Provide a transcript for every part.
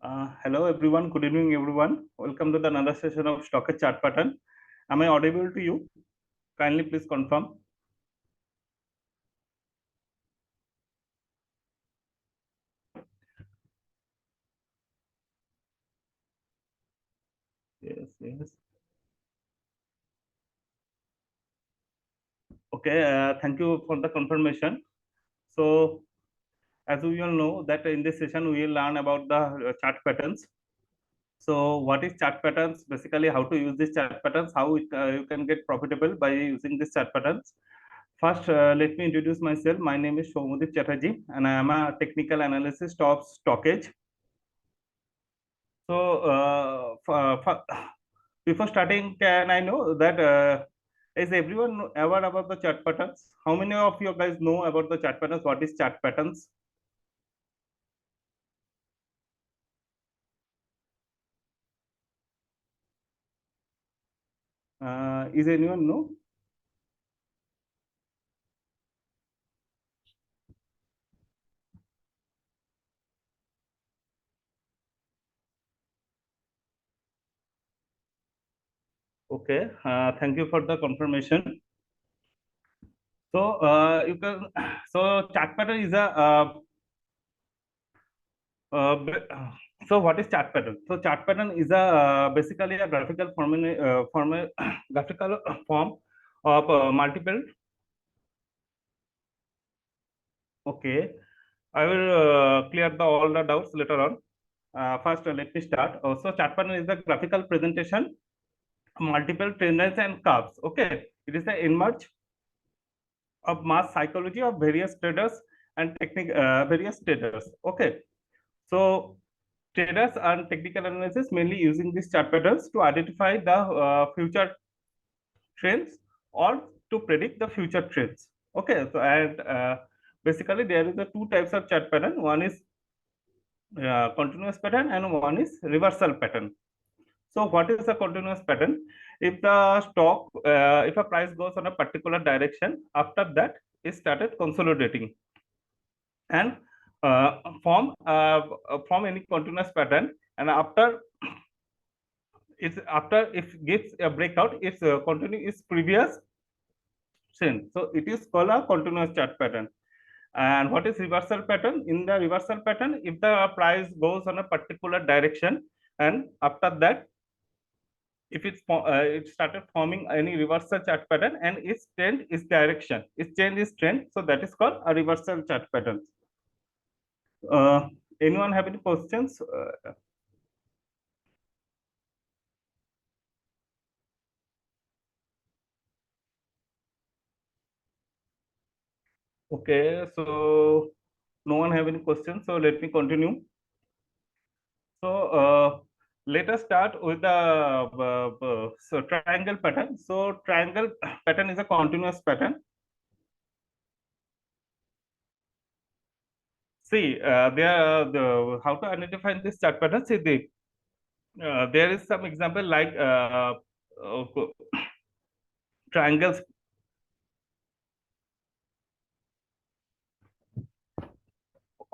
Hello everyone, good evening everyone. Welcome to the another session of Stockage chart pattern. Am I audible to you? Kindly please confirm. Yes, yes. Okay, thank you for the confirmation. So, as we all know that in this session we will learn about the chart patterns. So, what is chart patterns? Basically, how to use these chart patterns, how you can get profitable by using these chart patterns. First, let me introduce myself. My name is Soumudip Chatterjee, and I am a technical analyst of Stockage. So, before starting, can I know that is everyone aware about the chart patterns? How many of you guys know about the chart patterns? What is chart patterns? Is anyone know? Okay, thank you for the confirmation. So, you can. So, chart pattern is a. So, what is chart pattern? So, chart pattern is a basically a graphical graphical form of multiple. Okay, I will clear all the doubts later on. First, let me start. So, chart pattern is the graphical presentation, multiple trend lines and curves. Okay, it is the emerge of mass psychology of various traders and various traders. Okay, so traders and technical analysis mainly using these chart patterns to identify the future trends or to predict the future trends. Okay, so and basically there is the two types of chart pattern. One is continuous pattern and one is reversal pattern. So what is a continuous pattern? If the stock, if a price goes on a particular direction, after that it started consolidating and form any continuous pattern, and after if gives a breakout, it's continue its previous trend. So it is called a continuous chart pattern. And what is reversal pattern? In the reversal pattern, if the price goes on a particular direction and after that if it started forming any reversal chart pattern and its trend is direction, its change is trend, so that is called a reversal chart pattern. uh, Anyone have any questions? Okay, so no one have any questions, so let me continue. So let us start with the so triangle pattern. So triangle pattern is a continuous pattern. See, how to identify this chart pattern. See, there is some example like uh, triangles.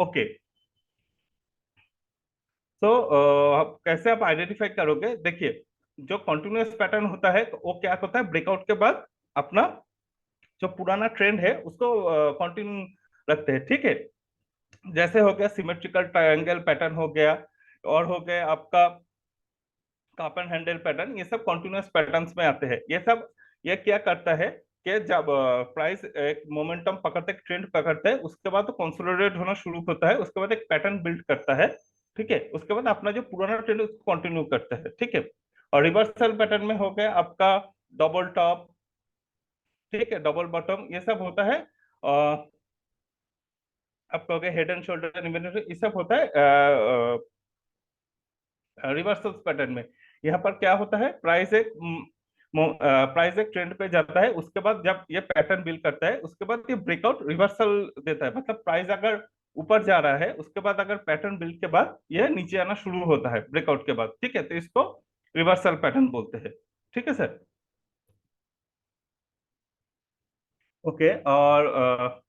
Okay, तो कैसे आप identify करोगे? देखिए, जो continuous pattern होता है तो वो क्या होता है, ब्रेकआउट के बाद अपना जो पुराना ट्रेंड है उसको कंटिन्यू रखते हैं, ठीक है। जैसे हो गया सिमेट्रिकल ट्रायंगल पैटर्न हो गया, और हो गया आपका कप एंड हैंडल पैटर्न, ये सब कॉन्टिन्यूअस पैटर्न्स में आते हैं। ये सब ये क्या करता है कि जब प्राइस एक मोमेंटम पकड़ते, ट्रेंड पकड़ते हैं, उसके बाद तो कंसोलिडेट होना शुरू होता है, उसके बाद एक पैटर्न बिल्ड करता है, ठीक है। उसके बाद अपना जो पुराना ट्रेंड उसको कंटिन्यू करता है, ठीक है। और रिवर्सल पैटर्न में हो गया आपका डबल टॉप, ठीक है, डबल बॉटम, ये सब होता है। आपका हो गया हेड एंड शोल्डर, ये सब होता है रिवर्सल पैटर्न में। यहाँ पर क्या होता है, प्राइस एक ट्रेंड पे जाता है, उसके बाद जब ये पैटर्न बिल्ड करता है उसके बाद ये ब्रेकआउट रिवर्सल देता है। मतलब प्राइस अगर ऊपर जा रहा है, उसके बाद अगर पैटर्न बिल्ड के बाद ये नीचे आना शुरू होता है ब्रेकआउट के बाद, ठीक है, तो इसको रिवर्सल पैटर्न बोलते हैं, ठीक है सर। ओके, और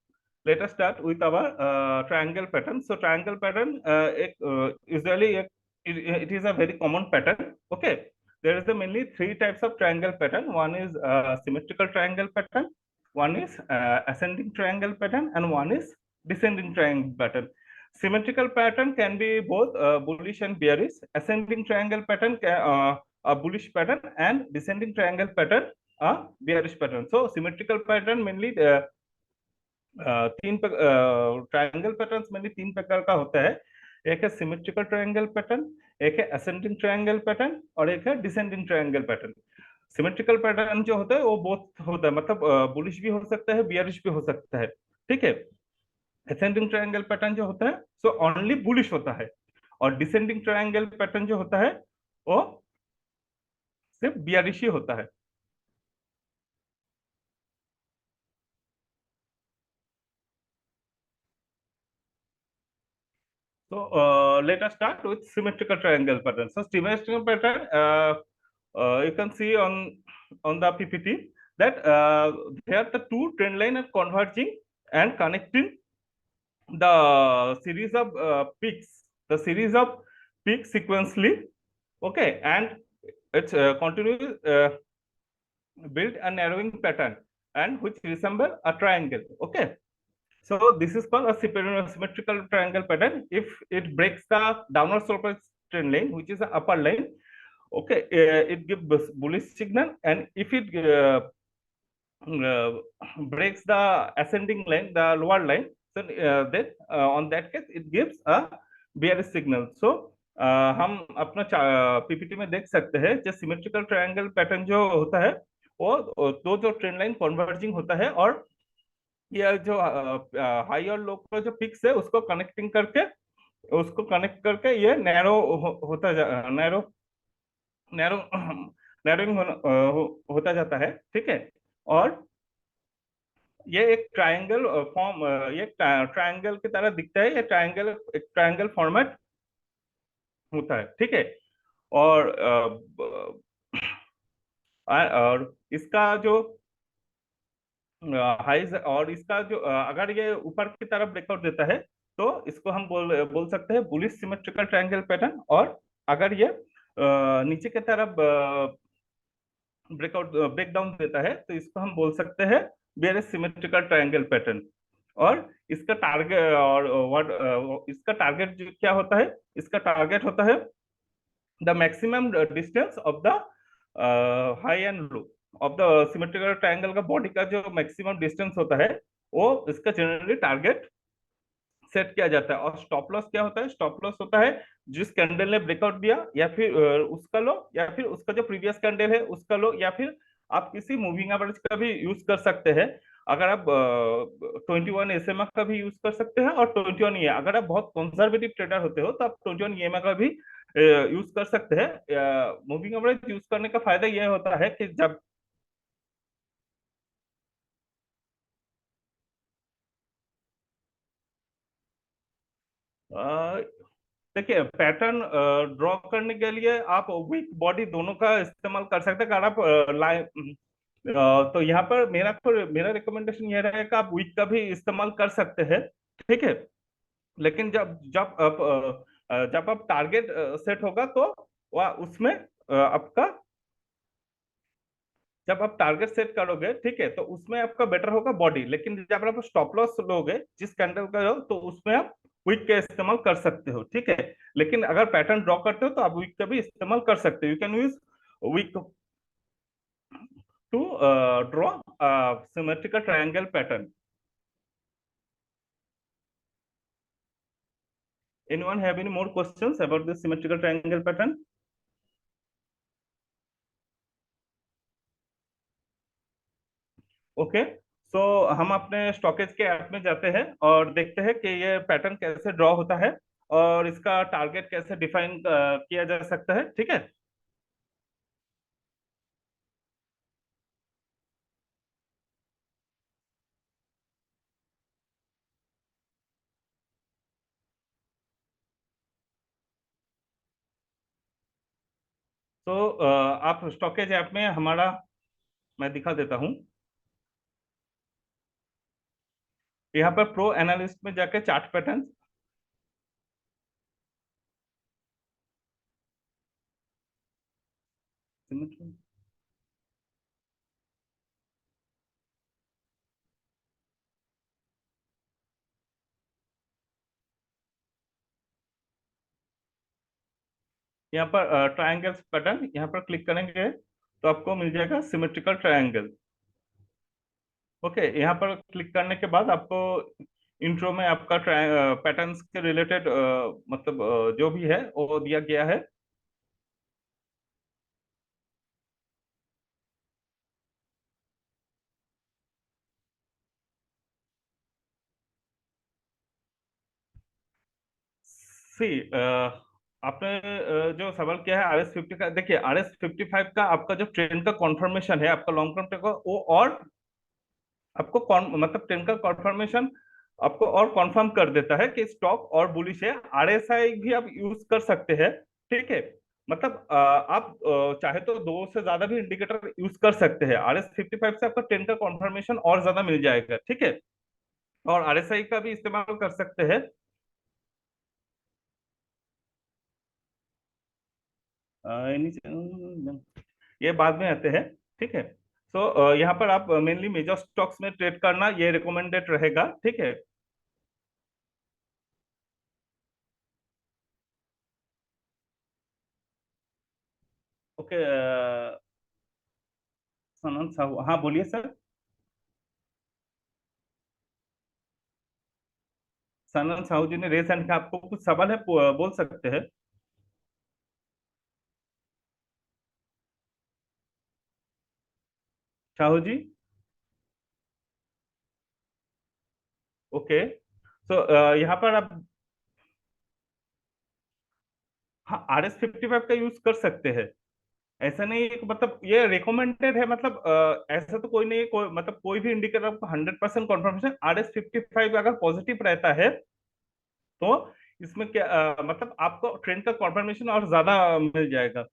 let us start with our triangle pattern. So triangle pattern एक यूजुअली एक it is a very common pattern. Okay, there is mainly three types of triangle pattern. One is symmetrical triangle pattern, one is ascending triangle pattern, and one is descending triangle pattern. Symmetrical pattern can be both bullish and bearish. Ascending triangle pattern can, a bullish pattern, and descending triangle pattern a bearish pattern. So symmetrical pattern mainly तीन triangle patterns में तीन प्रकार का होता है। एक है symmetrical triangle pattern, एक है असेंडिंग ट्रायंगल पैटर्न, और एक है descending triangle pattern. Symmetrical pattern जो होता है वो बोथ होता है, मतलब बुलिश भी हो सकता है, बियरिश भी हो सकता है। ठीक है। असेंडिंग ट्रायंगल पैटर्न जो होता है सो ओनली बुलिश होता है, और डिसेंडिंग ट्रायंगल पैटर्न जो होता है वो सिर्फ बियरिश ही होता है। So let us start with symmetrical triangle pattern. So symmetrical pattern, you can see on the PPT that here the two trend line are converging and connecting the series of peaks sequentially. Okay, and it's continuous build a narrowing pattern and which resemble a triangle. Okay. So this is called a symmetrical triangle pattern. If it breaks the downward slope trend line, which is the upper line, okay, it gives bullish signal, and if it uh, breaks the ascending line, the lower line, so then on that case it gives a bearish signal. So हम अपना PPT में देख सकते हैं जो symmetrical triangle pattern जो होता है वो दो जो ट्रेंड लाइन कन्वर्जिंग होता है, और ये जो हाई और लो का जो पिक्स है उसको कनेक्ट करके ये नैरो होता नैरो नैरो नैरोइंग होता जाता है। ठीक है। और ये एक ट्रायंगल फॉर्म, ये ट्रायंगल की तरह दिखता है, ये एक ट्रायंगल फॉर्मेट होता है। ठीक है। और और इसका जो हाइज और इसका जो अगर ये ऊपर की तरफ ब्रेकआउट देता है तो इसको हम बोल सकते हैं बुलिश सिमेट्रिकल ट्रायंगल पैटर्न, और अगर ये नीचे की तरफ ब्रेक डाउन देता है तो इसको हम बोल सकते हैं बेरिश सिमेट्रिकल ट्रायंगल पैटर्न। और इसका टारगेट और इसका टारगेट क्या होता है, इसका टारगेट होता है the maximum distance of the high and low of the symmetrical triangle का बॉडी का जो मैक्सिमम डिस्टेंस होता है वो इसका जनरली टारगेट सेट किया जाता है। और स्टॉप लॉस क्या होता है, स्टॉप लॉस होता है जिस कैंडल ने ब्रेकआउट दिया या फिर उसका लो, या फिर उसका जो प्रीवियस कैंडल है उसका लो, या फिर आप किसी मूविंग एवरेज का भी यूज कर सकते हैं। अगर आप 21 SMA का भी यूज कर सकते हैं, और 21 ये अगर आप बहुत कंजर्वेटिव ट्रेडर होते हो तो आप 21 EMA का भी यूज कर सकते हैं। मूविंग एवरेज यूज करने का फायदा यह होता है कि जब देखिए पैटर्न ड्रॉ करने के लिए आप वीक बॉडी दोनों का इस्तेमाल कर सकते हैं। अगर आप लाइन तो यहाँ पर मेरा रिकमेंडेशन ये रहेगा आप वीक का भी इस्तेमाल कर सकते हैं। ठीक है। लेकिन जब आप टारगेट सेट होगा तो वह उसमें आपका जब आप टारगेट सेट करोगे, ठीक है, तो उसमें आपका बेटर होगा बॉडी। लेकिन जब आप स्टॉप लॉस लोगे जिस कैंडल का हो तो उसमें आप विक का इस्तेमाल कर सकते हो। ठीक है। लेकिन अगर पैटर्न ड्रॉ करते हो तो आप विक का भी इस्तेमाल कर सकते हो। You can use wick to draw symmetrical triangle pattern. Anyone have any more questions about this symmetrical triangle pattern? Okay. So हम अपने स्टॉकेज के ऐप में जाते हैं और देखते हैं कि ये पैटर्न कैसे ड्रॉ होता है और इसका टारगेट कैसे डिफाइन किया जा सकता है। ठीक है। तो आप स्टॉकेज ऐप में हमारा मैं दिखा देता हूँ। यहाँ पर प्रो एनालिस्ट में जाके चार्ट पैटर्न सिमेट्री। यहाँ पर ट्रायंगल्स पैटर्न यहाँ पर क्लिक करेंगे तो आपको मिल जाएगा सिमेट्रिकल ट्रायंगल। ओके, यहाँ पर क्लिक करने के बाद आपको इंट्रो में आपका पैटर्न्स के रिलेटेड मतलब जो भी है वो दिया गया है। सी आपने जो सवाल किया है RS 50 का, देखिए RS 55 का आपका जो ट्रेंड का कॉन्फर्मेशन है आपका लॉन्ग टर्म का, वो और आपको मतलब ट्रेंड का कॉन्फर्मेशन आपको और कॉन्फर्म कर देता है कि स्टॉक और बुलिश है। RSI भी आप यूज कर सकते हैं, ठीक है। मतलब आप चाहे तो दो से ज्यादा भी इंडिकेटर यूज कर सकते हैं। RS 55 से आपका ट्रेंड का कॉन्फर्मेशन और ज्यादा मिल जाएगा, ठीक है। और RSI का भी इस्तेमाल कर सकते हैं। ये बाद में आते हैं, ठीक है। सो यहाँ पर आप मेनली मेजर स्टॉक्स में ट्रेड करना ये रिकमेंडेड रहेगा, ठीक है। ओके, सनन साहू, हाँ बोलिए सर। सनन साहू जी ने रेस हैंड किया, आपको कुछ सवाल है, बोल सकते हैं। साहू जी। ओके, सो यहाँ पर आप, हाँ RS 55 का यूज कर सकते हैं। ऐसा नहीं है कि मतलब ये रिकमेंडेड है, मतलब ऐसा तो कोई नहीं है, कोई मतलब कोई भी इंडिकेटर आपको 100% कॉन्फर्मेशन RS 55 अगर पॉजिटिव रहता है तो इसमें क्या मतलब आपको ट्रेंड का कॉन्फर्मेशन और ज्यादा मिल जाएगा।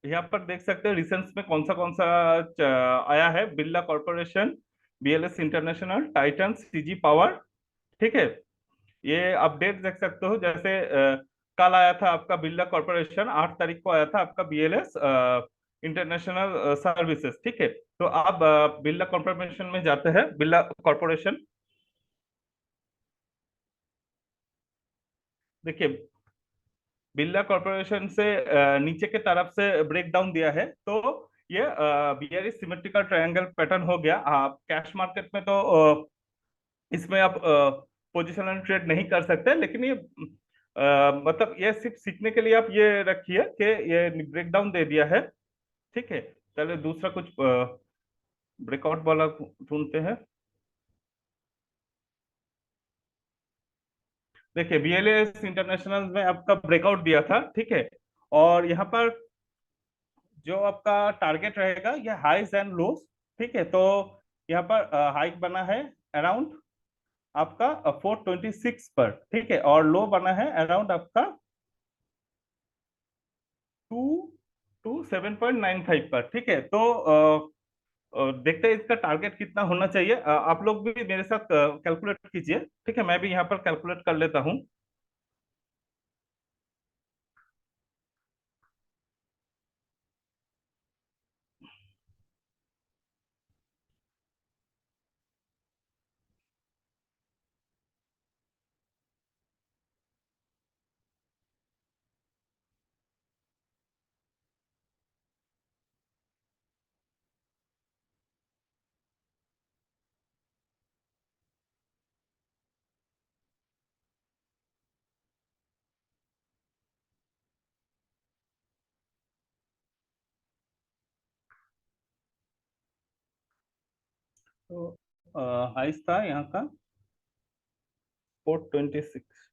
यहाँ पर देख सकते हैं रिसेंट्स में कौन सा आया है। Birla corporation, BLS international, Titan, CG power, ठीक है। ये अपडेट देख सकते हो, जैसे कल आया था आपका बिरला कॉर्पोरेशन, 8 तारीख को आया था आपका BLS इंटरनेशनल सर्विसेज, ठीक है। तो आप बिरला कॉर्पोरेशन में जाते हैं, बिरला कॉर्पोरेशन, देखिए बिरला कॉर्पोरेशन से नीचे के तरफ से ब्रेक डाउन दिया है, तो ये BRE सिमेट्रिकल ट्रायंगल पैटर्न हो गया। आप कैश मार्केट में तो इसमें आप पोजिशनल ट्रेड नहीं कर सकते, लेकिन ये मतलब ये सिर्फ सीखने के लिए आप ये रखिए कि ये ब्रेक डाउन दे दिया है, ठीक है। चलिए दूसरा कुछ ब्रेकआउट वाला ढूंढते हैं। देखिए BLS इंटरनेशनल में आपका ब्रेकआउट दिया था, ठीक है। और यहाँ पर जो आपका टारगेट रहेगा ये हाइज एंड लोस, ठीक है। तो यहाँ पर हाइक बना है अराउंड आपका 426 पर, ठीक है। और लो बना है अराउंड आपका 227.95 पर, ठीक है। तो देखते हैं इसका टारगेट कितना होना चाहिए। आप लोग भी मेरे साथ कैलकुलेट कीजिए, ठीक है। मैं भी यहाँ पर कैलकुलेट कर लेता हूँ। तो हाइस था यहाँ का 426।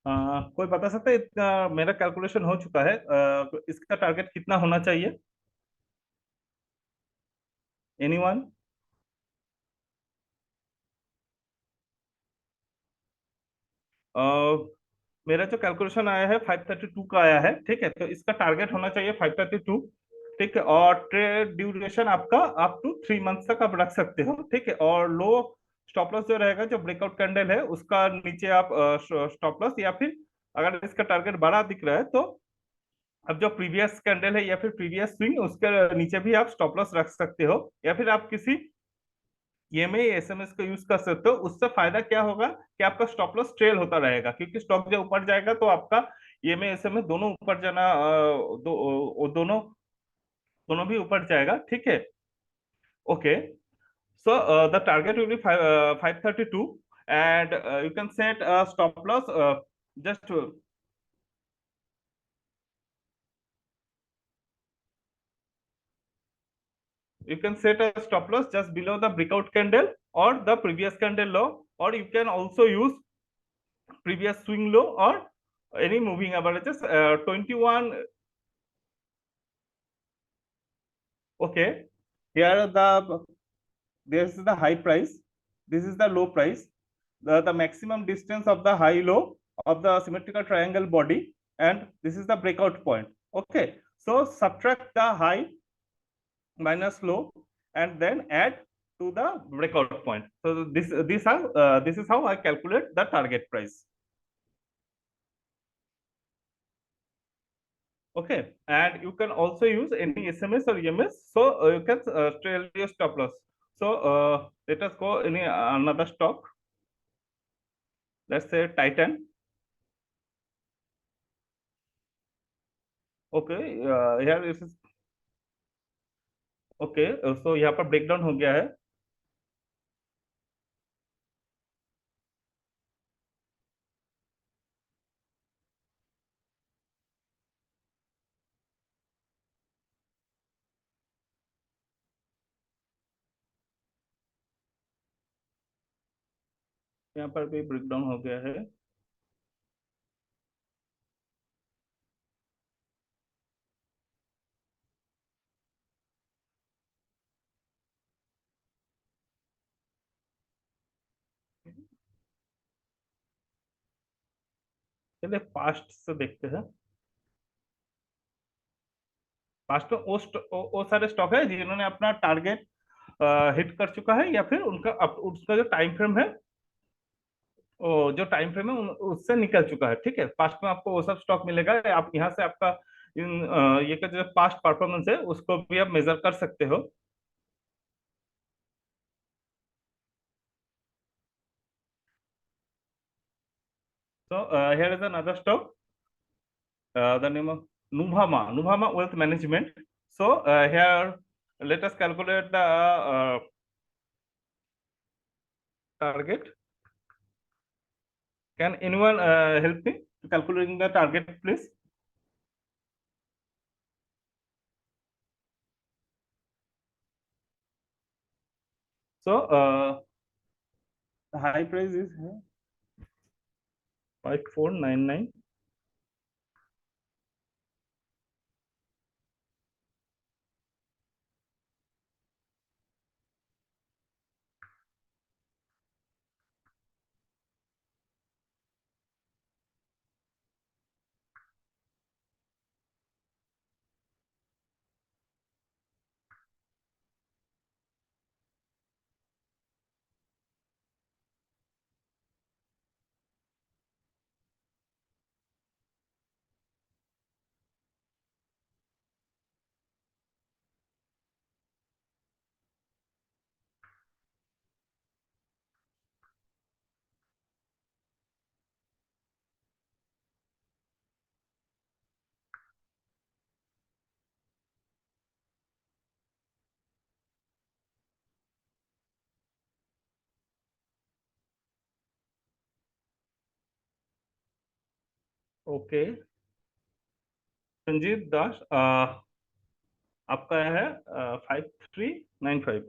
कोई बता सकता है इतना? मेरा कैलकुलेशन हो चुका है, इसका टारगेट कितना होना चाहिए? एनीवन? मेरा जो कैलकुलेशन आया है 532 का आया है, ठीक है, तो इसका टारगेट होना चाहिए 532। ठीक है, और ट्रेड ड्यूरेशन आपका अप टू 3 मंथ्स तक आप रख सकते हो, ठीक है। और लो स्टॉप लॉस जो रहेगा, जो ब्रेकआउट कैंडल है उसका नीचे आप स्टॉप लॉस, या फिर अगर इसका टारगेट बड़ा दिख रहा है तो अब जो प्रीवियस कैंडल है या फिर प्रीवियस स्विंग, उसके नीचे भी आप स्टॉप लॉस रख सकते हो, या फिर आप किसी ईएमए एसएमएस का यूज कर सकते हो। उससे फायदा क्या होगा कि आपका स्टॉप लॉस ट्रेल होता रहेगा, क्योंकि स्टॉक जब ऊपर जाएगा तो आपका ईएमए एसएमएस दोनों ऊपर जाना, दोनों दोनों भी ऊपर जाएगा, ठीक है। Okay, so the target will be 532, and you can set a stop loss, just you can set a stop loss just below the breakout candle or the previous candle low, or you can also use previous swing low or any moving averages. 21. Okay, here this is the high price, this is the low price, the maximum distance of the high low of the symmetrical triangle body, and this is the breakout point. Okay, so subtract the high minus low and then add to the breakout point. So this is how I calculate the target price. Okay, and you can also use any SMS or EMS, so you can trail your stop loss. So let us go any another stock. Let's say Titan. Okay, here is okay, so यहाँ पर breakdown हो गया है। यहाँ पर भी breakdown हो गया है। चलिए पास्ट से देखते हैं। पास्ट में वो सारे स्टॉक है जिन्होंने अपना टारगेट हिट कर चुका है, या फिर उसका जो टाइम फ्रेम है, जो टाइम फ्रेम है उससे निकल चुका है, ठीक है। पास्ट में आपको वो सब स्टॉक मिलेगा, आप यहाँ से आपका ये का जो पास्ट परफॉर्मेंस है उसको भी आप मेजर कर सकते हो। So here is another stock, the name of Nuvama Wealth Management. So here let us calculate the target. Can anyone help me calculating the target, please? So the high price is 5499. Okay, Sanjeev Das, आपका है 5395।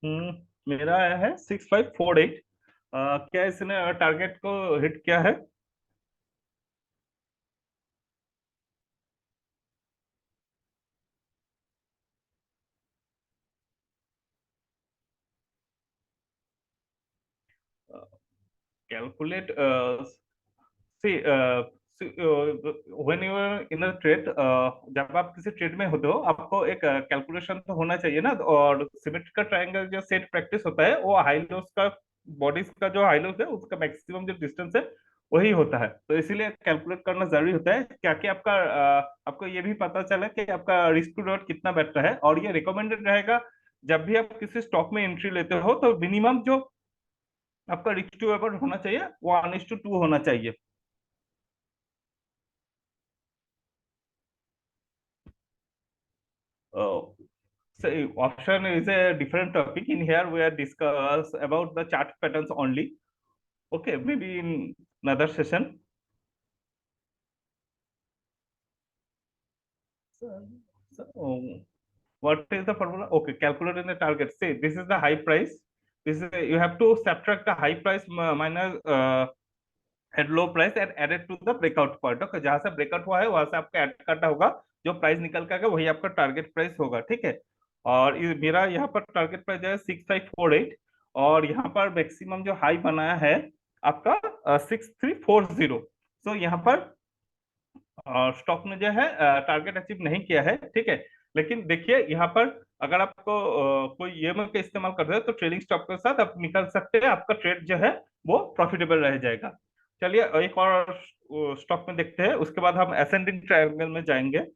मेरा आया है 6548। क्या इसने target को hit किया है? Calculate C when you are in a trade, जब आप किसी ट्रेड में होते हो आपको एक कैलकुलेशन तो होना चाहिए ना। और सिमेट्रिकल ट्रायंगल जो सेट प्रैक्टिस होता है वो हाई लोस का, बॉडीज का जो हाई लोस है उसका मैक्सिमम जो डिस्टेंस है वही होता है। तो इसीलिए कैलकुलेट करना जरूरी होता है क्या कि आपका आपको ये भी पता चले कि आपका रिस्क टू रिवॉर्ड कितना बेटर है। और ये रिकमेंडेड रहेगा जब भी आप किसी स्टॉक में एंट्री लेते हो तो मिनिमम जो आपका रिस्क टू रिवॉर्ड होना चाहिए वो 1:2 होना चाहिए। Oh, so option is a different topic. In here, we are discuss about the chart patterns only. Okay, maybe in another session. So, so, what is the formula? Okay, calculating the target. Say this is the high price. This is you have to subtract the high price minus at low price and added to the breakout point. Okay, जहां से breakout हुआ है वहां से आपका add करना होगा। जो प्राइस निकल के आएगा वही आपका टारगेट प्राइस होगा, ठीक है। और मेरा यहाँ पर टारगेट प्राइस है 6548। और यहाँ पर मैक्सिमम जो हाई बनाया है आपका 6340। सो यहाँ पर स्टॉक ने जो है टारगेट अचीव नहीं किया है, ठीक है। लेकिन देखिए यहाँ पर अगर आपको कोई ईएमआई का इस्तेमाल कर रहे हो तो ट्रेडिंग स्टॉक के साथ आप निकल सकते हैं, आपका ट्रेड जो है वो प्रॉफिटेबल रह जाएगा। चलिए एक और स्टॉक में देखते हैं, उसके बाद हम असेंडिंग ट्रायंगल में जाएंगे।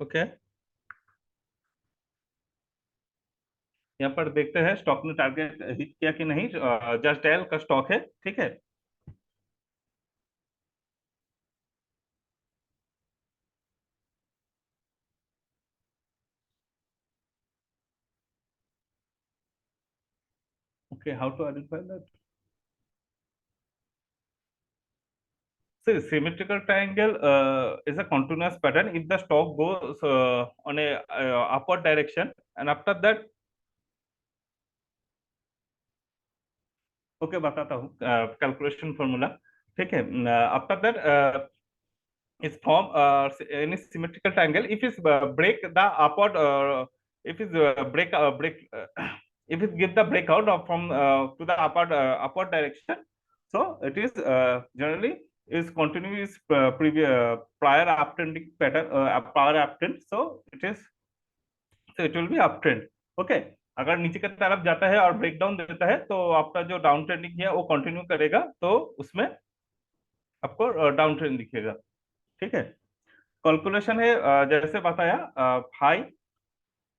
ओके, यहाँ पर देखते हैं स्टॉक ने टारगेट हिट किया कि नहीं। जस्ट डायल का स्टॉक है, ठीक है। Okay, how to identify that? See, symmetrical triangle is a continuous pattern if the stock goes on a upward direction, and after that, okay, बताता हूँ कैलकुलेशन फॉर्मूला, ठीक है। After that is form any symmetrical triangle if is break the upward if is break if it give the breakout of from to the upward direction, so it is generally is continuous previous prior uptrending pattern, prior uptrend, so it will be uptrend। Okay, अगर नीचे की तरफ जाता है और break down देता है तो आपका जो डाउन ट्रेंडिंग है वो कंटिन्यू करेगा, तो उसमें आपको डाउन ट्रेंड दिखेगा, ठीक है। कैलकुलेशन है जैसे बताया, हाई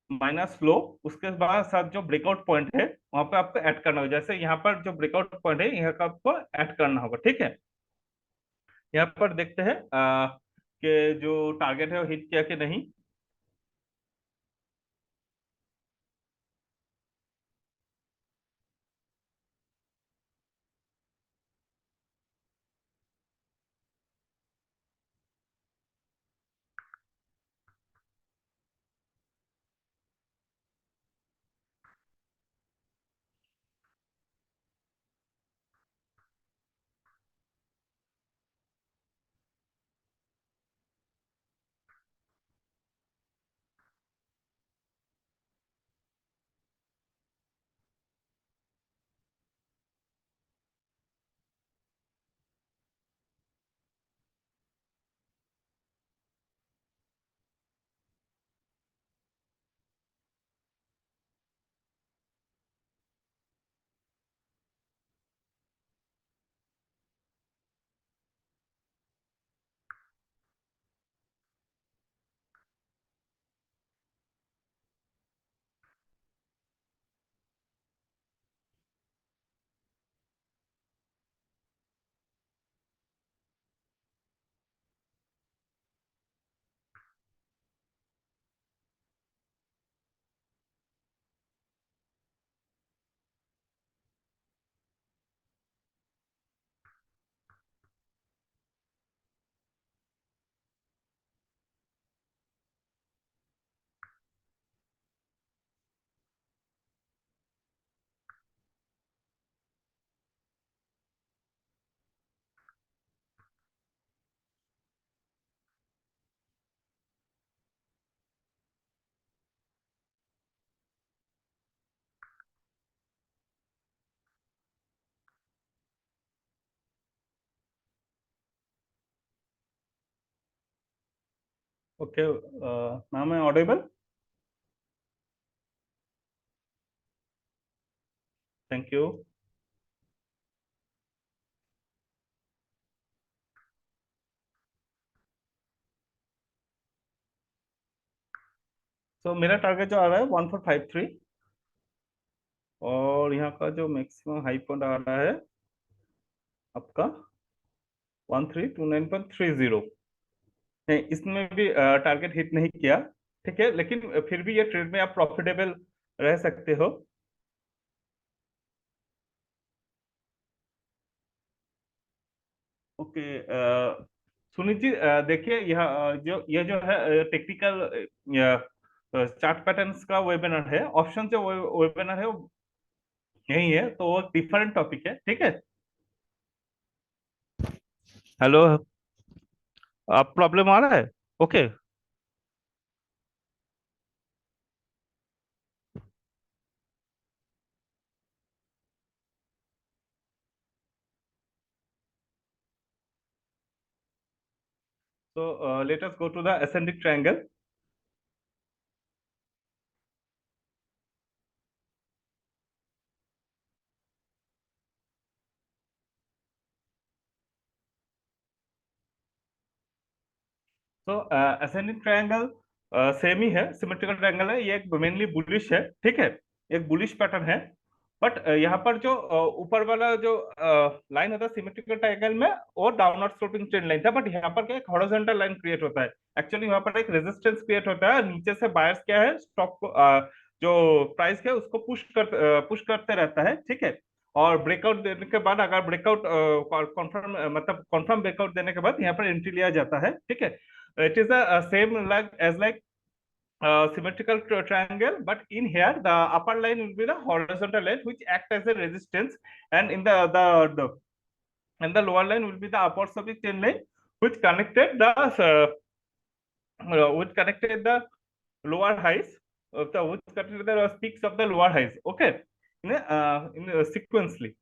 माइनस लो, उसके बाद साथ जो ब्रेकआउट पॉइंट है वहां पे आपको ऐड करना होगा। जैसे यहाँ पर जो ब्रेकआउट पॉइंट है यहाँ का आपको ऐड करना होगा, ठीक है। यहाँ पर देखते हैं कि जो टारगेट है वो हिट किया कि नहीं। Okay, ma'am, I audible? Thank you. तो मेरा टारगेट जो आ रहा है 1453, और यहाँ का जो मैक्सिमम हाई पॉइंट आ रहा है आपका 1329.30। नहीं, इसमें भी टारगेट हिट नहीं किया। ठीक है, लेकिन फिर भी ये ट्रेड में आप प्रॉफिटेबल रह सकते हो। ओके, सुनीत जी, देखिए यह जो ये जो है टेक्निकल चार्ट पैटर्न्स का वेबिनार है। ऑप्शन जो वेबिनार है वो यही है, तो वो डिफरेंट टॉपिक है। ठीक है। हेलो, आप प्रॉब्लम आ रहा है? Okay. So let us go to the ascending triangle. तो ascending triangle सेम ही है, सिमेट्रिकल ट्रायंगल है। ये एक मेनली बुलिश है। ठीक है, एक बुलिश पैटर्न है। बट यहाँ पर जो ऊपर वाला जो लाइन होता है सिमेट्रिकल ट्रायंगल में, वो डाउनवर्ड स्लोपिंग ट्रेंड लाइन था। बट यहाँ पर क्या एक हॉरिजॉन्टल लाइन क्रिएट होता है। एक्चुअली यहाँ पर एक रेजिस्टेंस क्रिएट होता है, नीचे से बायर्स क्या है, स्टॉक को जो प्राइस है उसको पुश करते रहता है। ठीक है, और ब्रेकआउट देने के बाद, अगर ब्रेकआउट कॉन्फर्म मतलब कॉन्फर्म ब्रेकआउट देने के बाद यहाँ पर एंट्री लिया जाता है। ठीक है, it is the same like symmetrical triangle, but in here the upper line will be the horizontal line which act as a resistance, and in the and the lower line will be the upwards of the chain line which connected which connected the lower highs of the, which connected the peaks of the lower highs. Okay, in sequentially.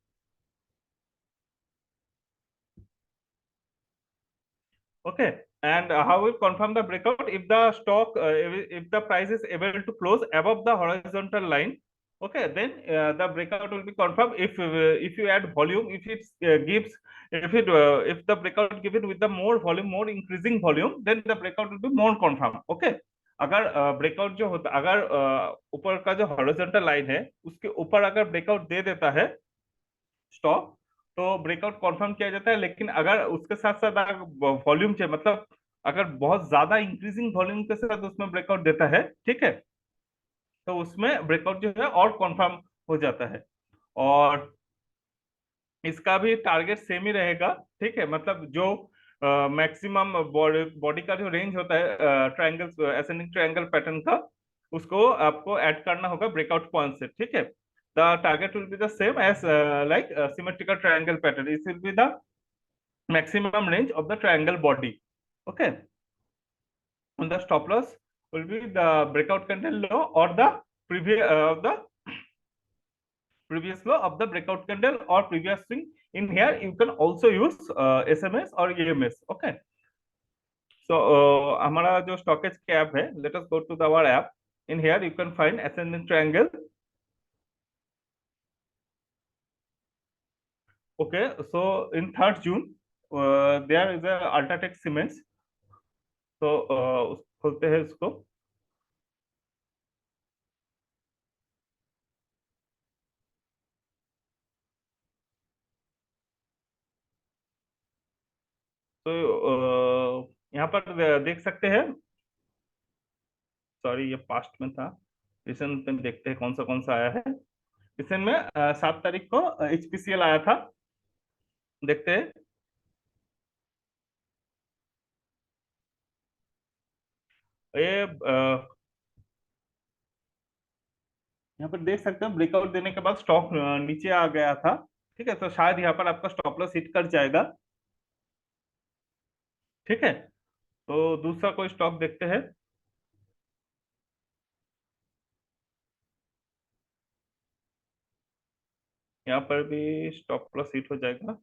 Okay, and how we confirm the breakout? If the stock, if the price is able to close above the horizontal line, okay, then the breakout will be confirmed. If you add volume, if it gives, if the breakout given with the more volume, more increasing volume, then the breakout will be more confirmed. Okay, अगर breakout जो होता, अगर ऊपर का जो horizontal line है उसके ऊपर अगर ब्रेकआउट दे देता है स्टॉक, तो ब्रेकआउट कंफर्म किया जाता है। लेकिन अगर उसके साथ साथ अगर वॉल्यूम चाहिए, मतलब अगर बहुत ज्यादा इंक्रीजिंग वॉल्यूम के साथ उसमें ब्रेकआउट देता है, ठीक है, तो उसमें ब्रेकआउट जो है और कंफर्म हो जाता है। और इसका भी टारगेट सेम ही रहेगा। ठीक है, मतलब जो मैक्सिमम बॉडी का जो रेंज होता है ट्रायंगल असेंडिंग ट्रायंगल पैटर्न का, उसको आपको ऐड करना होगा ब्रेकआउट पॉइंट से। ठीक है, the target will be the same as like symmetrical triangle pattern. It will be the maximum range of the triangle body. Okay, and the stop loss will be the breakout candle low or the previous low of the breakout candle or previous swing. In here you can also use SMS or EMS. Okay, so हमारा जो stockage के app है, let us go to our app. In here you can find ascending triangle. Okay, so in 3rd June there is a Ultratech Cements. तो खोलते हैं इसको। तो यहाँ पर देख सकते हैं, सॉरी ये पास्ट में था, रिसेंट में देखते हैं कौन सा आया है। रिसेंट में 7 तारीख को HPCL आया था, देखते हैं। ये यहाँ पर देख सकते हैं ब्रेकआउट देने के बाद स्टॉक नीचे आ गया था। ठीक है, तो शायद यहाँ पर आपका स्टॉप लॉस हिट कर जाएगा। ठीक है, तो दूसरा कोई स्टॉक देखते हैं। यहाँ पर भी स्टॉप लॉस हिट हो जाएगा।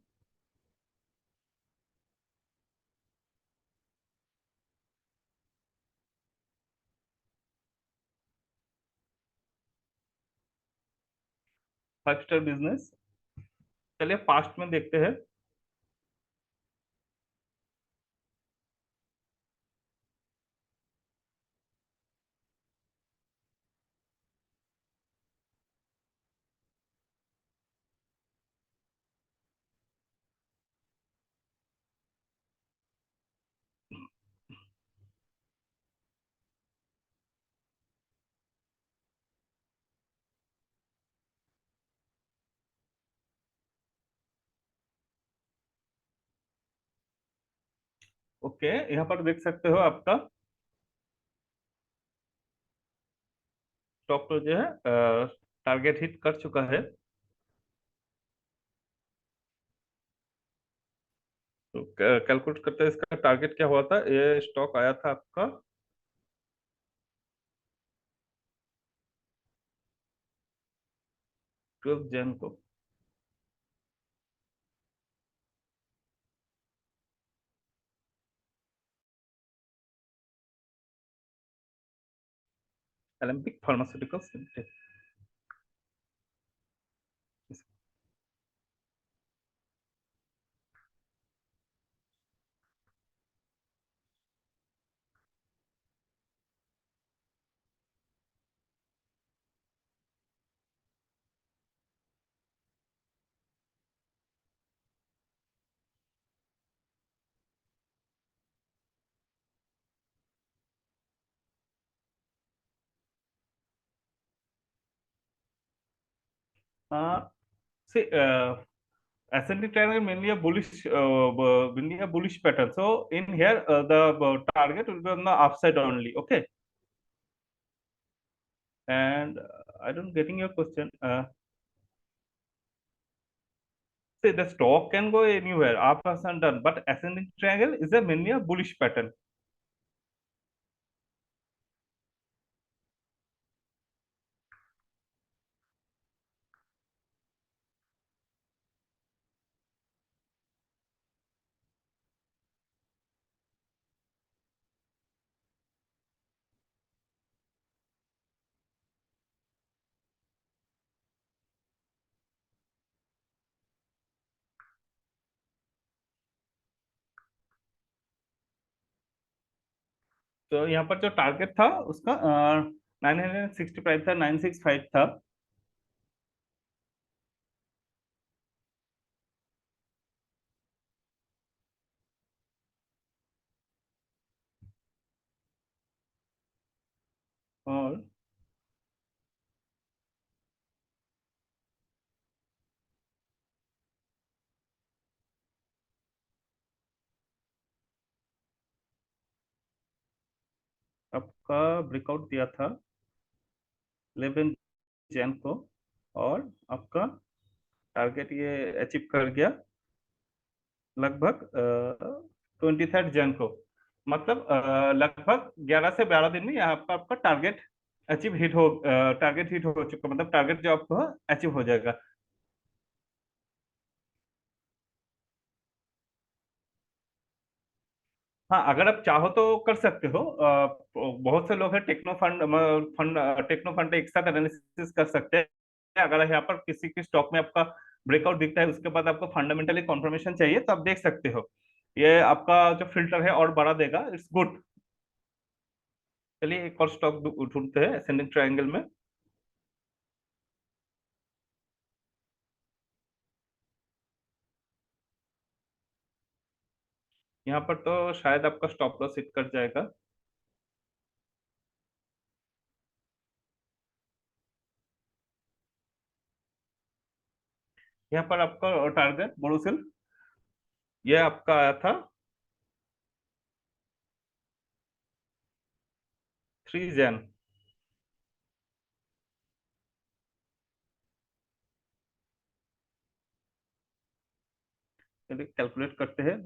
Five star business. चलिए पास्ट में देखते हैं। ओके, यहाँ पर देख सकते हो आपका स्टॉक जो है टारगेट हिट कर चुका है। तो कैलकुलेट करते हैं इसका टारगेट क्या हुआ था। ये स्टॉक आया था आपका 12 जन को। Alembic pharmaceuticals limited. हाँ, see, ascending triangle mainly a mainly a bullish pattern. So in here, the target will be on the upside only. Okay, and I don't getting your question. See, the stock can go anywhere, up and down, but ascending triangle is a mainly a bullish pattern. तो यहाँ पर जो target था उसका 965 था, 965 था। और आपका ब्रेकआउट दिया था 11 जन को, और आपका टारगेट ये अचीव कर गया लगभग 23 जन को। मतलब लगभग 11 से 12 दिन में यहाँ पर आपका टारगेट अचीव हिट हो टारगेट हिट हो चुका, मतलब टारगेट जो आपको अचीव हो जाएगा। हाँ, अगर आप चाहो तो कर सकते हो। बहुत से लोग हैं techno fund fund techno fund एक साथ एनालिसिस कर सकते हैं। अगर यहाँ पर किसी के स्टॉक में आपका ब्रेकआउट दिखता है, उसके बाद आपको फंडामेंटली कंफर्मेशन चाहिए, तो आप देख सकते हो। ये आपका जो फिल्टर है और बढ़ा देगा, इट्स गुड। चलिए एक और स्टॉक ढूंढते हैं असेंडिंग ट्रायंगल में। यहाँ पर तो शायद आपका स्टॉप लॉस हिट कर जाएगा। यहाँ पर आपका टारगेट बोरोसिल ये आपका आया था 3 जन। चलिए कैलकुलेट करते हैं।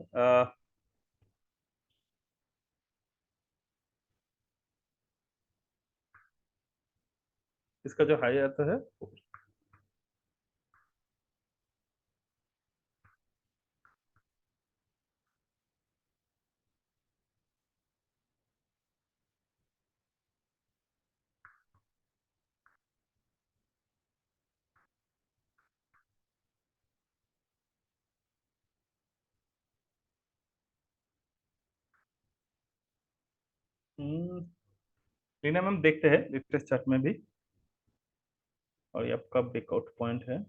इसका जो हाई आता है, लीना मैम देखते हैं लेटेस्ट चार्ट में भी। और ये आपका ब्रेकआउट पॉइंट है।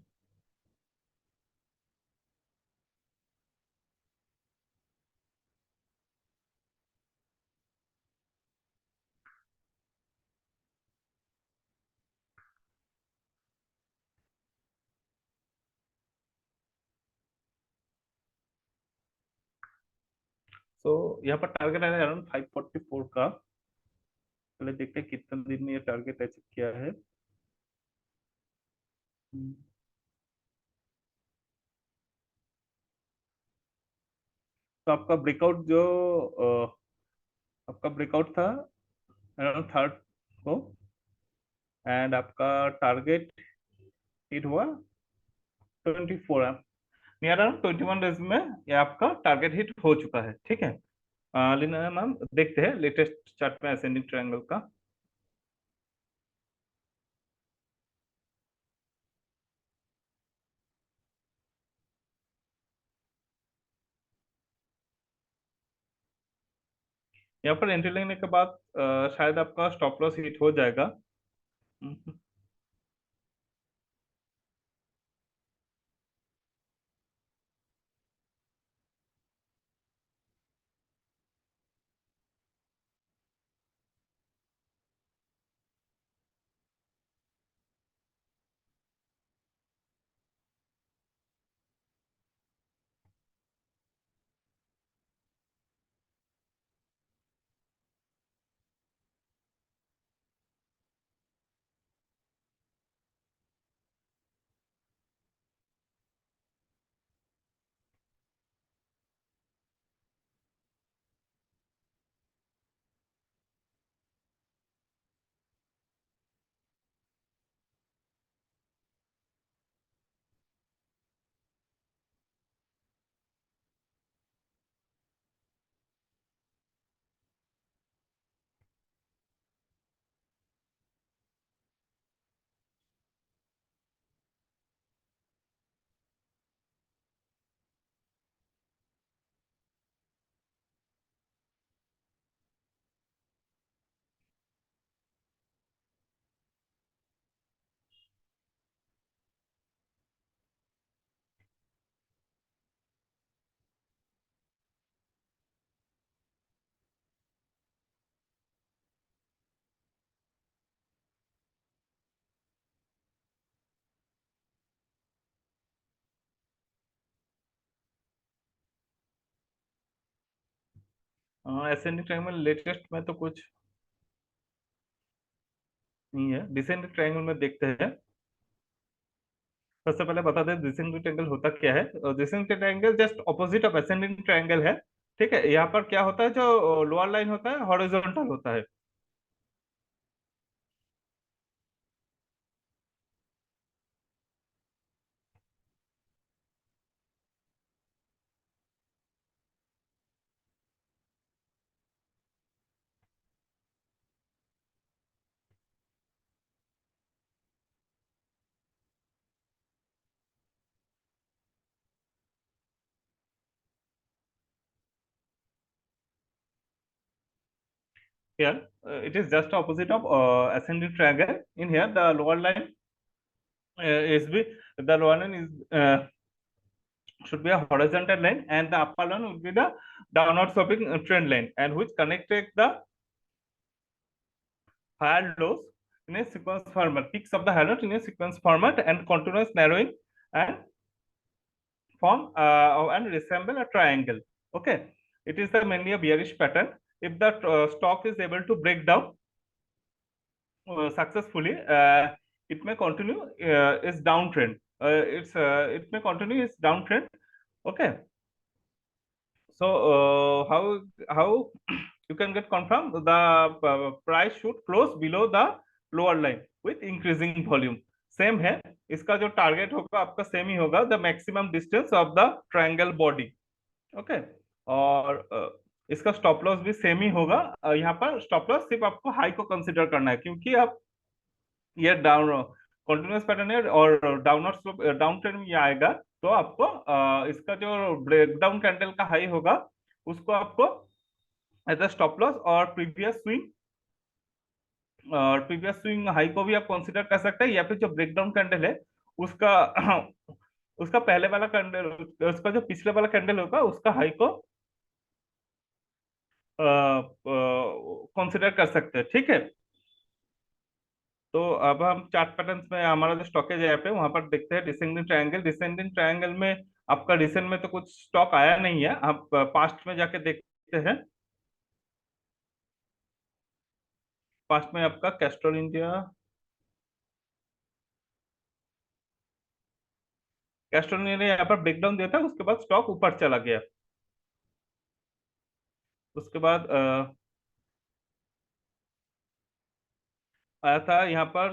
तो यहाँ पर टारगेट है अराउंड 544 का। पहले देखते हैं कितने दिन में ये टारगेट अचीव किया है। हम्म, तो आपका ब्रेकआउट जो आपका ब्रेकआउट था अराउंड थर्ड को, एंड आपका टारगेट हिट हुआ 24, नियर अराउंड 21 डेज में ये आपका टारगेट हिट हो चुका है। ठीक है। लीना मैम देखते हैं लेटेस्ट चार्ट में असेंडिंग ट्रायंगल का। यहाँ पर एंट्री लेने के बाद शायद आपका स्टॉप लॉस हिट हो जाएगा। हम्म, असेंडिंग ट्रायंगल लेटेस्ट में तो कुछ नहीं है। डिसेंडिंग ट्रायंगल में देखते हैं। सबसे पहले बता दें डिसेंडिंग ट्रायंगल होता क्या है। Descending triangle just opposite of ascending triangle है। ठीक है। यहाँ पर क्या होता है, जो लोअर लाइन होता है हॉरिजॉन्टल होता है। Here, it is just opposite of ascending triangle. In here, the lower line is be the lower line is should be a horizontal line, and the upper line would be the downward sloping trend line, and which connected the higher lows in a sequence format, peaks of the higher lows in a sequence format, and continuous narrowing and form and resemble a triangle. Okay, it is the mainly a bearish pattern. If the stock is able to break down successfully, it may continue its downtrend. It may continue its downtrend. Okay. So how you can get confirmed, the price should close below the lower line with increasing volume. Same है। इसका जो target होगा आपका same ही होगा, the maximum distance of the triangle body. Okay. और इसका stop loss भी सेम ही होगा। यहाँ पर स्टॉप लॉस सिर्फ आपको हाई को कंसिडर करना है, क्योंकि आप ये डाउन कंटिन्यूअस पैटर्न है और डाउनवर्ड स्लोप डाउन ट्रेंड में ये आएगा। तो आपको इसका जो ब्रेकडाउन कैंडल का हाई होगा उसको आपको एज अ स्टॉप लॉस और प्रीवियस स्विंग, और प्रीवियस स्विंग हाई को भी आप कंसिडर कर सकते हैं, या फिर जो ब्रेकडाउन कैंडल है उसका उसका पहले वाला कैंडल, उसका जो पिछले वाला कैंडल होगा उसका हाई को कंसिडर कर सकते हैं, ठीक है। तो अब हम चार्ट पैटर्न्स में हमारा जो स्टॉकेज है यहाँ पे, वहां पर देखते हैं डिसेंडिंग ट्रायंगल। डिसेंडिंग ट्रायंगल में आपका रिसेंट में तो कुछ स्टॉक आया नहीं है, आप पास्ट में जाके देखते हैं। पास्ट में आपका कैस्ट्रॉल इंडिया, कैस्ट्रॉल इंडिया ने यहाँ पर ब्रेकडाउन दिया था, उसके बाद स्टॉक ऊपर चला गया। उसके बाद आया था यहाँ पर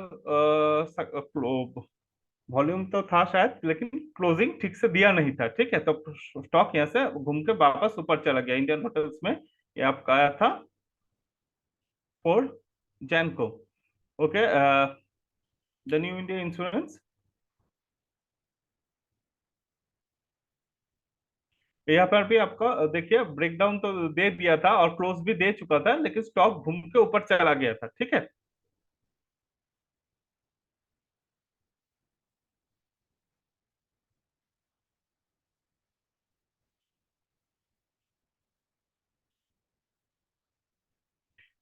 वॉल्यूम तो था शायद, लेकिन क्लोजिंग ठीक से दिया नहीं था, ठीक है। तो स्टॉक यहाँ से घूम के वापस ऊपर चला गया। इंडियन होटल्स में ये आपका आया था फॉर जैनको, okay. The new India insurance, यहाँ पर भी आपका देखिए ब्रेकडाउन तो दे दिया था और क्लोज भी दे चुका था, लेकिन स्टॉक घूम के ऊपर चला गया था, ठीक है।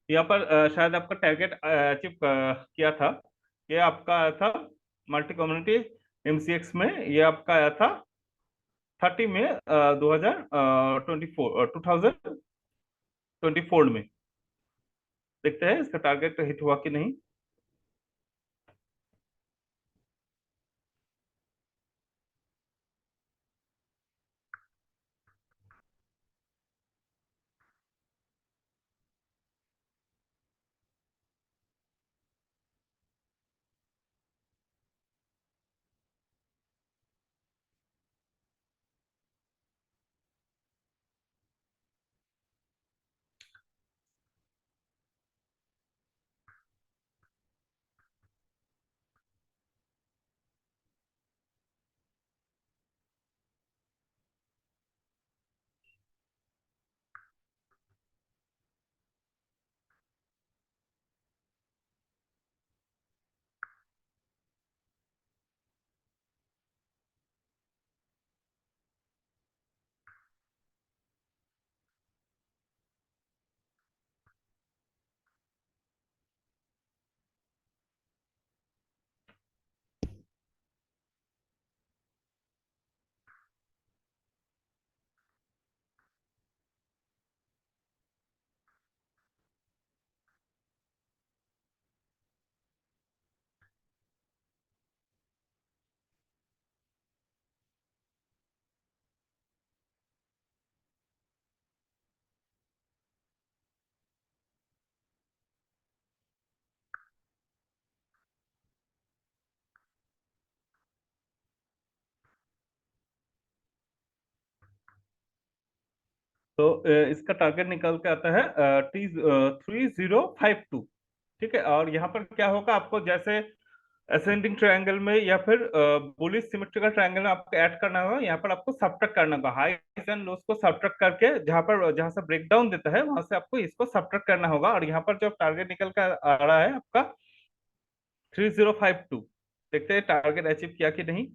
यहाँ पर शायद आपका टारगेट अचीव किया था। ये आपका आया था मल्टी कम्युनिटी एमसीएक्स में, ये आपका आया था 30 मई 2024, 2024 में। देखते हैं इसका टारगेट हिट हुआ कि नहीं। तो इसका टारगेट निकल के आता है टी 3052, ठीक है। और यहाँ पर क्या होगा, आपको जैसे असेंडिंग ट्रायंगल में या फिर बुलिश सिमेट्रिकल ट्रायंगल में आपको ऐड करना होगा, यहाँ पर आपको सब्ट्रैक्ट करना होगा हाईस एंड लोस को सब्ट्रैक्ट करके, जहाँ से ब्रेकडाउन देता है वहां से आपको इसको सब्ट्रैक्ट करना होगा। और यहाँ पर जो टारगेट निकल कर आ रहा है आपका 3052। देखते हैं टारगेट अचीव किया कि नहीं।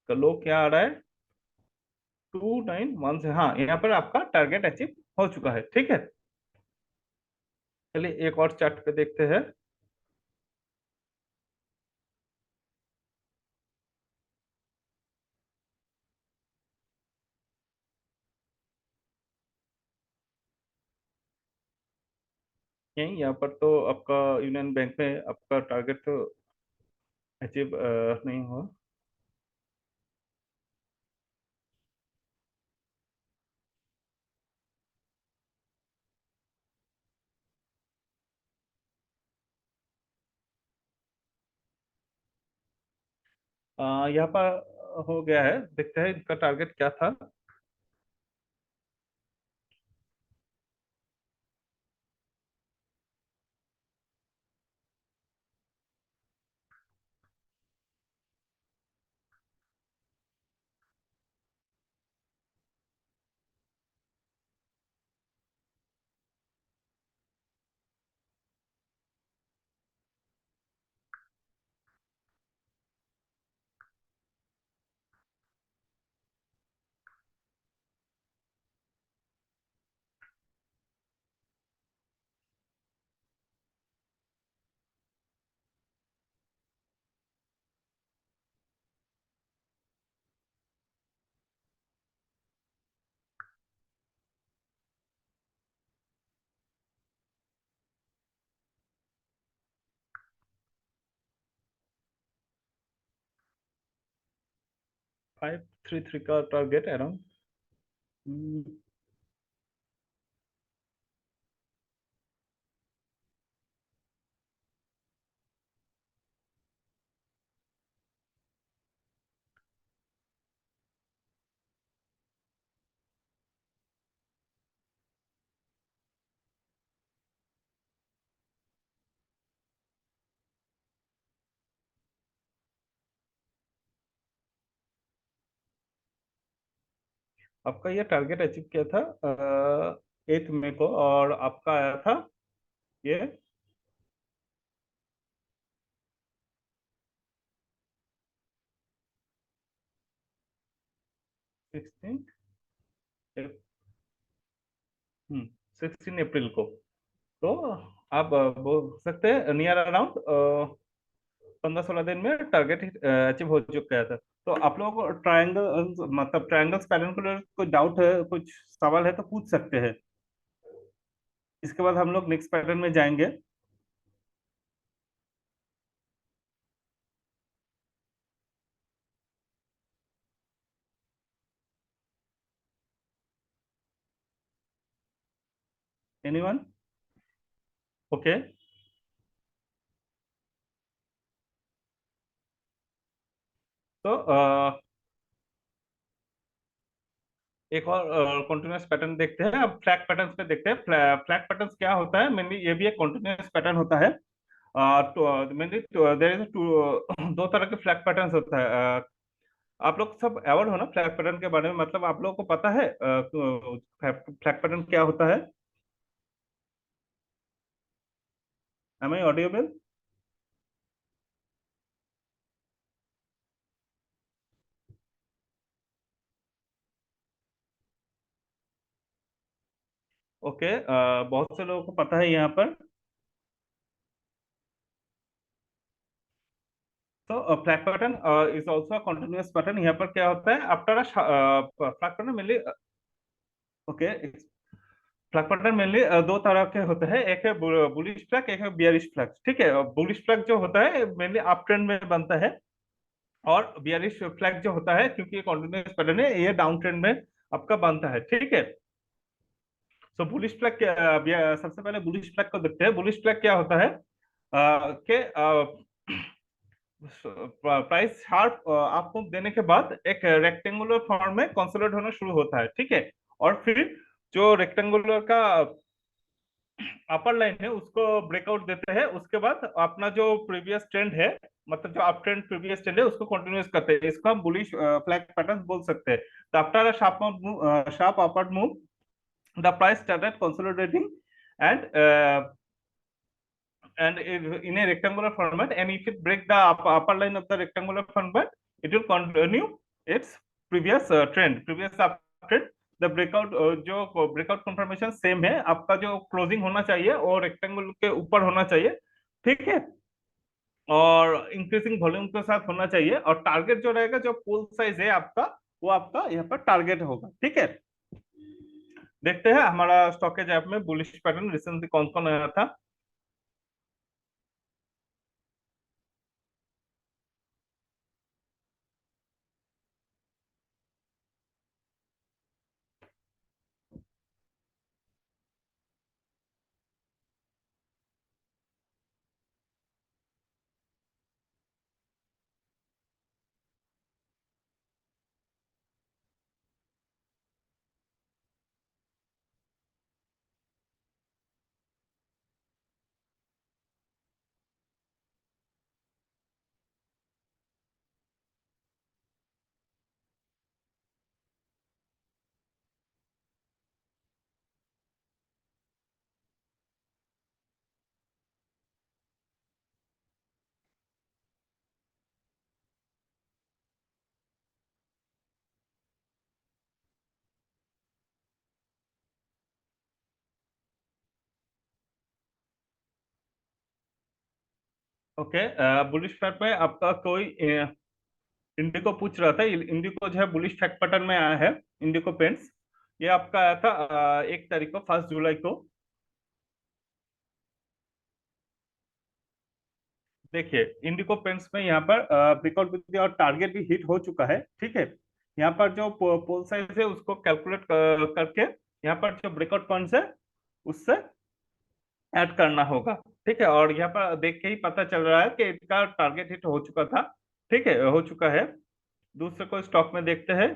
तो लो क्या आ रहा है, 291 से, हाँ यहाँ पर आपका टारगेट अचीव हो चुका है, ठीक है। चलिए एक और चार्ट पे देखते हैं। यहीं यहाँ पर तो आपका यूनियन बैंक में आपका टारगेट तो अचीव नहीं हुआ। यहाँ पर हो गया है, देखते हैं इनका टारगेट क्या था। 533 का टारगेट अराउंड। आपका ये टारगेट अचीव किया था 8 मई को, और आपका आया था ये 16, 16 अप्रैल को। तो आप बोल सकते हैं नियर अराउंड 15-16 दिन में टारगेट अचीव हो चुका था। तो आप लोगों को ट्रायंगल, मतलब ट्रायंगल्स पैटर्न को लेकर कोई डाउट है, कुछ सवाल है तो पूछ सकते हैं। इसके बाद हम लोग नेक्स्ट पैटर्न में जाएंगे। एनीवन? ओके। तो एक और कंटिन्यूअस पैटर्न देखते हैं। अब फ्लैग पैटर्न्स पे देखते हैं। फ्लैग पैटर्न्स क्या होता है? मेनली ये भी एक कंटिन्यूअस पैटर्न होता है। तो मेनली देयर इज टू दो तरह के फ्लैग पैटर्न्स होता है। आप लोग सब अवेयर हो ना फ्लैग पैटर्न के बारे में? मतलब आप लोगों को पता है फ्लैग पैटर्न क्या होता है? एम आई ऑडियोबल? ओके। बहुत से लोगों को पता है यहाँ पर। तो flag pattern is also continuous pattern. यहाँ पर क्या होता है? After flag pattern mainly, okay, flag pattern mainly दो तरह के होते हैं। एक है बुलिश फ्लैग, एक है बियरिश फ्लैग। ठीक है। बुलिश फ्लैग जो होता है मेनली अप ट्रेंड में बनता है, और बियरिश फ्लैग जो होता है, क्योंकि ये कंटिन्यूअस पैटर्न है, ये डाउन ट्रेंड में आपका बनता है। ठीक है। सो बुलिश फ्लैग, सबसे पहले बुलिश फ्लैग को देखते हैं। बुलिश फ्लैग क्या होता है? कि प्राइस शार्प आपको देने के बाद एक रेक्टेंगुलर फॉर्म में कंसोलिडेट होना शुरू होता है। ठीक है। और फिर जो रेक्टेंगुलर का अपर लाइन है उसको ब्रेकआउट देते हैं। उसके बाद अपना जो प्रीवियस ट्रेंड है, मतलब जो अप ट्रेंड प्रीवियस ट्रेंड है, उसको कंटिन्यूस करते हैं। इसको हम बुलिश फ्लैग पैटर्न बोल सकते हैं। तो after a sharp upward move, the price started consolidating, and in a rectangular format, and if it break the upper line of the rectangular format, it will continue its previous previous uptrend। The breakout, जो breakout confirmation same है, आपका जो closing होना चाहिए और rectangle के ऊपर होना चाहिए। ठीक है। और इंक्रीजिंग वॉल्यूम के साथ होना चाहिए, और टारगेट जो रहेगा, जो पोल साइज है आपका, वो आपका यहाँ पर टारगेट होगा। ठीक है। देखते हैं हमारा स्टॉकेज ऐप में बुलिश पैटर्न रिसेंटली कौन कौन आया था। ओके। बुलिश पैटर्न में आपका कोई इंडिको पूछ रहा था। इंडिको जो है बुलिश फैक्ट पैटर्न में आया है। इंडिको पेंट्स, ये आपका आया था 1 तारीख को, 1 जुलाई को। देखिए इंडिको पेंट्स में यहाँ पर ब्रेकआउट और टारगेट भी हिट हो चुका है। ठीक है। यहाँ पर जो पोल साइज है उसको कैलकुलेट करके यहाँ पर जो ब्रेकआउट पॉइंट्स है उससे ऐड करना होगा। ठीक है, और यहाँ पर देख के ही पता चल रहा है कि इसका टारगेट हिट हो चुका था। ठीक है, हो चुका है। दूसरे को स्टॉक में देखते हैं।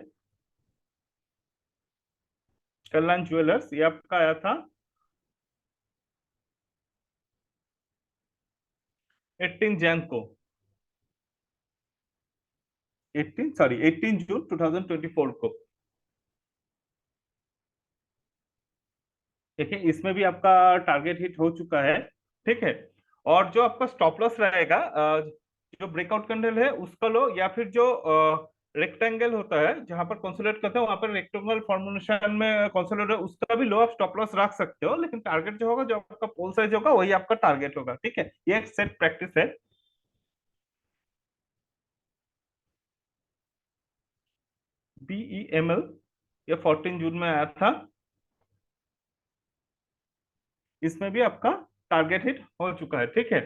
कल्याण ज्वेलर्स, ये आपका आया था 18 जैन को, 18 जून 2024 को। देखिए इसमें भी आपका टारगेट हिट हो चुका है। ठीक है, और जो आपका स्टॉप लॉस रहेगा, जो ब्रेकआउट कैंडल है उसका लो, या फिर जो रेक्टेंगल होता है जहां पर कंसोलिडेट करते हैं वहां पर रेक्टेंगल फॉर्मेशन में कंसोलिडेट, उसका भी लो आप स्टॉप लॉस रख सकते हो, लेकिन टारगेट जो होगा, जो आपका पोल साइज होगा वही आपका टारगेट होगा। ठीक है, ये एक सेट प्रैक्टिस है। BEML, ये 14 जून में आया था। इसमें भी आपका टारगेट हिट हो चुका है। ठीक है,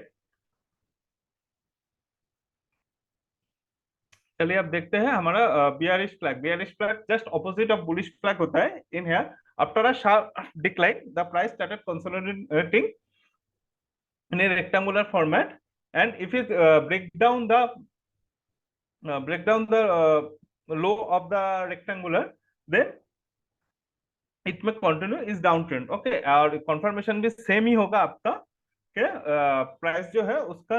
चलिए अब देखते हैं हमारा bearish flag. Bearish flag just opposite of bullish flag होता है। In here, after a sharp decline the price started consolidating in a rectangular format, and if you break down the low of the rectangular, then it में continue is down trend. Okay, और confirmation भी same ही होगा आपका कि price जो है उसका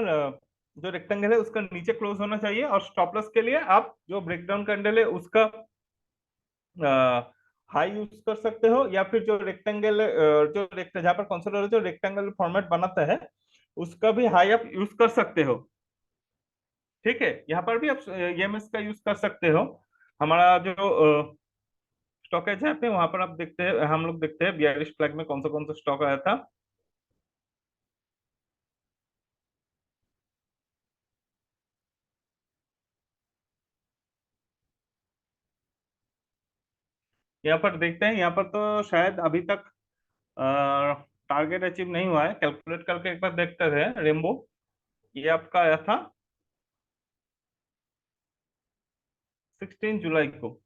जो रेक्टेंगल है उसका नीचे क्लोज होना चाहिए, और स्टॉप लॉस के लिए आप जो ब्रेकडाउन कैंडल है उसका हाई यूज कर सकते हो, या फिर जो रेक्टेंगल जो रेक्ट जहाँ पर कंसोलिडेट जो रेक्टेंगल फॉर्मेट बनाता है उसका भी हाई आप यूज कर सकते हो। ठीक है, यहाँ पर भी आप EMS का यूज कर सकते हो। हमारा जो स्टॉक है जहाँ पे, वहां पर आप देखते हैं, हम लोग देखते हैं बियरिश फ्लैग में कौन सा स्टॉक आया था। यहाँ पर देखते हैं, यहाँ पर तो शायद अभी तक टारगेट अचीव नहीं हुआ है। कैलकुलेट करके एक बार देखते हैं। रेमबो, ये आपका आया था 16 जुलाई को।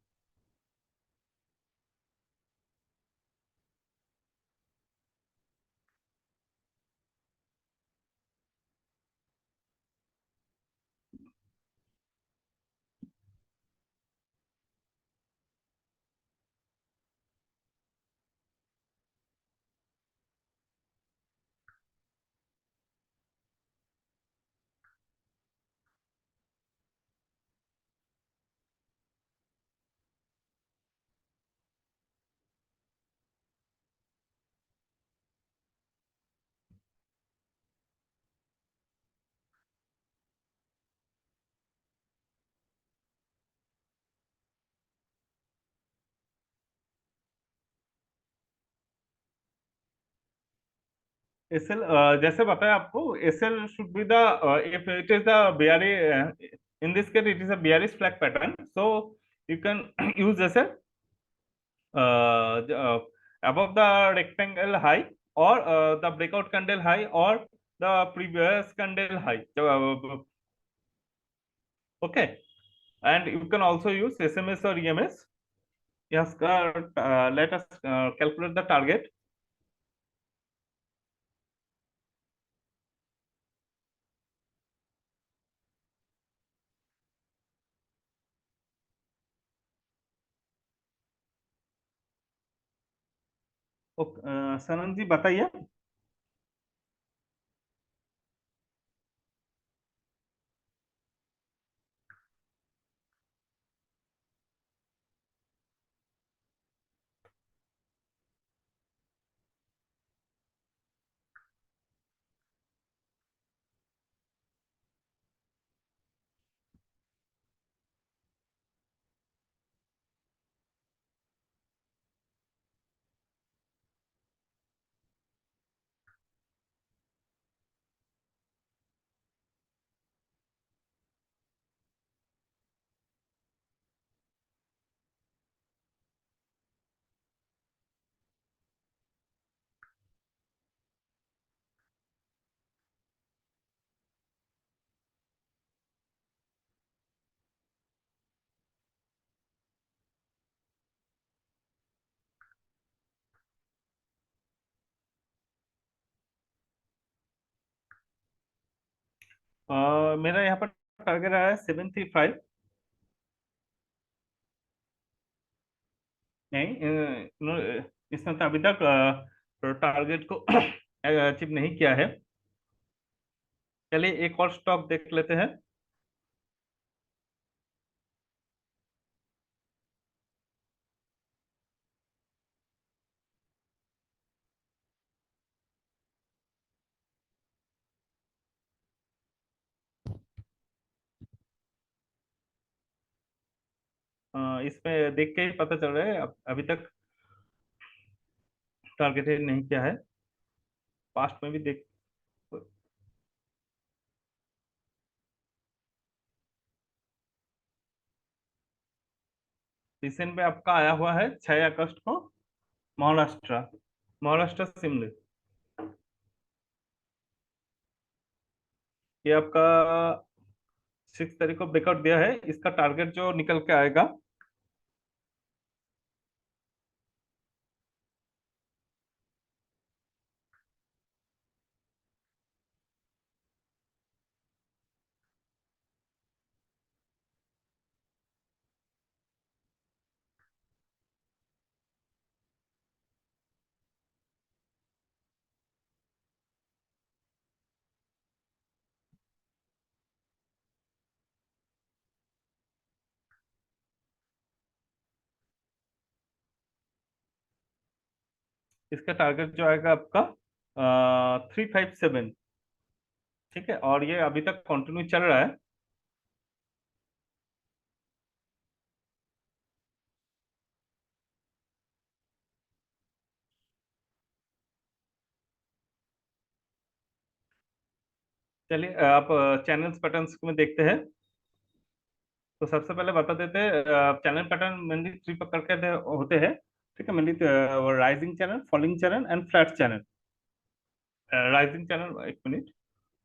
एसएल, जैसे बताया आपको, SL should be the, if it is the beary, in this case it is a bearish flag pattern, so you can use SL above the rectangle high, or the breakout candle high, or the previous candle high. Okay, and you can also use SMS or EMS. Yes, let us calculate the target. Okay, सनम जी बताइए। मेरा यहाँ पर target आया है 735। नहीं, इसने तो अभी तक टारगेट को अचीव नहीं किया है। चलिए एक और स्टॉक देख लेते हैं। इसमें देख के ही पता चल रहा है अभी तक टारगेट नहीं किया है। पास्ट में भी देख। रिसेंट में आपका आया हुआ है 6 अगस्त को, महाराष्ट्र, महाराष्ट्र शिमले। ये आपका 6 तारीख को ब्रेकआउट दिया है। इसका टारगेट जो निकल के आएगा, इसका टारगेट जो आएगा आपका 357। ठीक है, और ये अभी तक कंटिन्यू चल रहा है। चलिए आप चैनल्स पैटर्न्स में देखते हैं। तो सबसे पहले बता देते हैं, चैनल पैटर्न मेनली थ्री प्रकार के होते हैं। ठीक है, mainly rising channel, falling channel and flat channel. Rising channel, एक मिनट,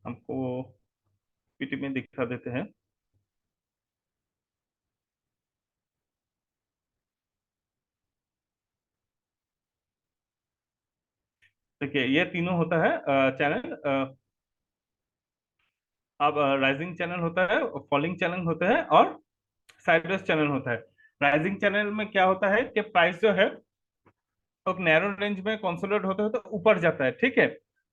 हमको पीटी में दिखा देते हैं। देखिए ये तीनों होता है चैनल। अब राइजिंग चैनल होता है, फॉलिंग चैनल होता है, और साइडवेज चैनल होता है। राइजिंग चैनल में क्या होता है कि प्राइस जो है तो नैरो रेंज में कंसोलिडेट होते होते ऊपर जाता है। ठीक है,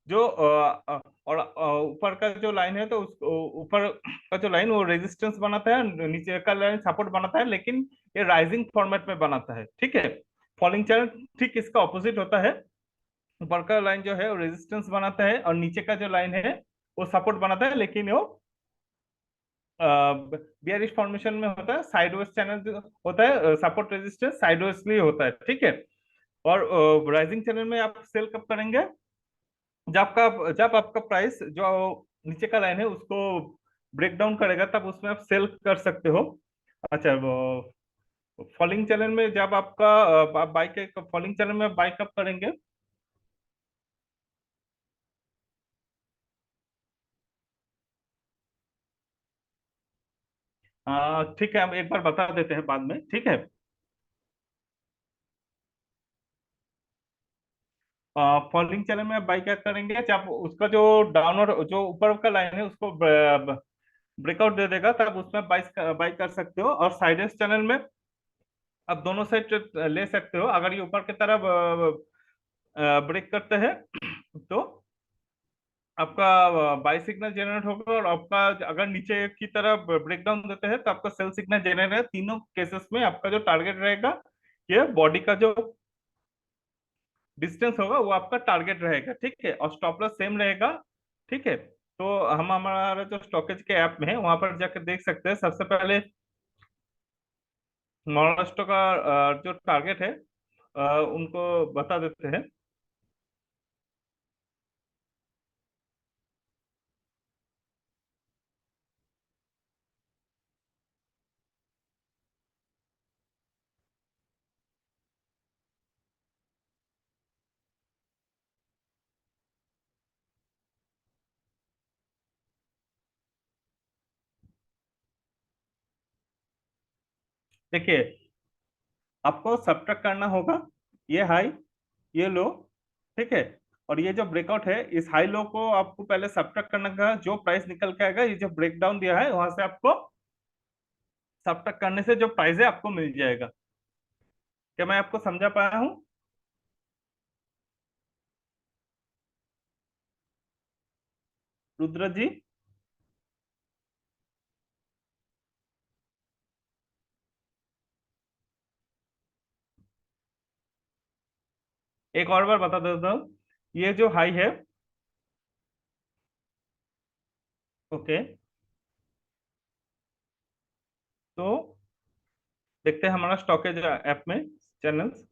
जो और ऊपर का जो लाइन है तो उस ऊपर का जो लाइन वो रेजिस्टेंस बनाता है, नीचे का लाइन सपोर्ट बनाता है, लेकिन ये राइजिंग फॉर्मेट में बनाता है। ठीक है, फॉलिंग चैनल ठीक इसका ऑपोजिट होता है। ऊपर का लाइन जो है वो रेजिस्टेंस बनाता है, और नीचे का जो लाइन है वो सपोर्ट बनाता है, लेकिन वो बियरिश फॉर्मेशन में होता है। साइडवेज चैनल जो होता है, सपोर्ट रेजिस्टेंस साइडवेजली होता है। ठीक है, और राइजिंग चैनल में आप सेल कब करेंगे? जब आपका प्राइस जो नीचे का लाइन है उसको ब्रेक डाउन करेगा, तब उसमें आप सेल कर सकते हो। अच्छा, वो फॉलिंग चैनल में जब आपका आप बाई फॉलिंग चैनल में बाई कब करेंगे? ठीक है, हम एक बार बता देते हैं बाद में। ठीक है, फॉलिंग चैनल में बाई क्या करेंगे जब उसका जो डाउनवर्ड जो ऊपर का लाइन है उसको ब्रेकआउट दे देगा, तब उसमें बाई कर सकते हो। और साइडेस चैनल में आप दोनों साइड ले सकते हो। अगर ये ऊपर की तरफ ब्रेक करते हैं तो आपका बाई सिग्नल जनरेट होगा, और आपका अगर नीचे की तरफ ब्रेकडाउन देते हैं तो आपका सेल सिग्नल जनरेट है। तीनों केसेस में आपका जो टारगेट रहेगा, ये बॉडी का जो डिस्टेंस होगा वो आपका टारगेट रहेगा। ठीक है, और स्टॉप लॉस सेम रहेगा। ठीक है, तो हम हमारा जो स्टॉकेज के ऐप में है वहां पर जाकर देख सकते हैं। सबसे पहले महाराष्ट्र का जो टारगेट है उनको बता देते हैं। देखिए, आपको सब्ट्रैक्ट करना होगा ये हाई, ये लो। ठीक है, और ये जो ब्रेकआउट है, इस हाई लो को आपको पहले सब्ट्रैक्ट करना का, जो प्राइस निकल के आएगा, ये जो ब्रेक डाउन दिया है वहां से आपको सब्ट्रैक्ट करने से जो प्राइस है आपको मिल जाएगा। क्या मैं आपको समझा पाया हूँ? रुद्र जी। एक और बार बता देता हूँ, ये जो हाई है, ओके, तो देखते हैं हमारा स्टॉकेज ऐप में चैनल्स।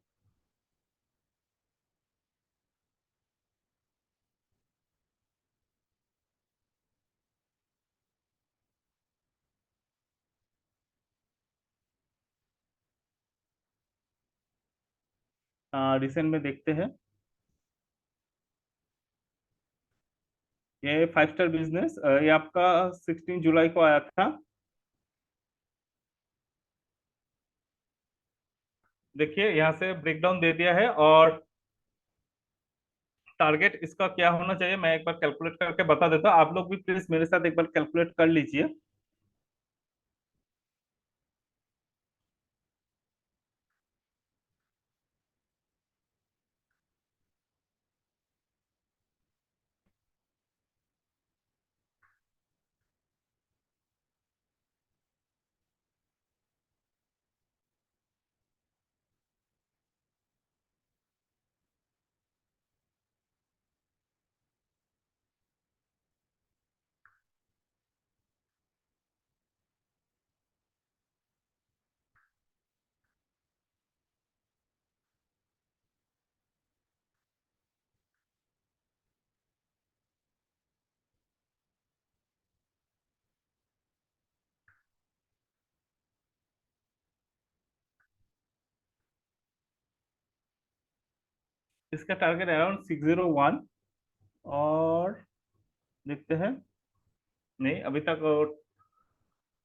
रिसेंट में देखते हैं, ये 5 स्टार बिजनेस, ये आपका 16 जुलाई को आया था। देखिए यहाँ से ब्रेकडाउन दे दिया है, और टारगेट इसका क्या होना चाहिए मैं एक बार कैलकुलेट करके बता देता हूँ, आप लोग भी प्लीज मेरे साथ एक बार कैलकुलेट कर लीजिए। इसका टारगेट अराउंड 601, और देखते हैं, नहीं अभी तक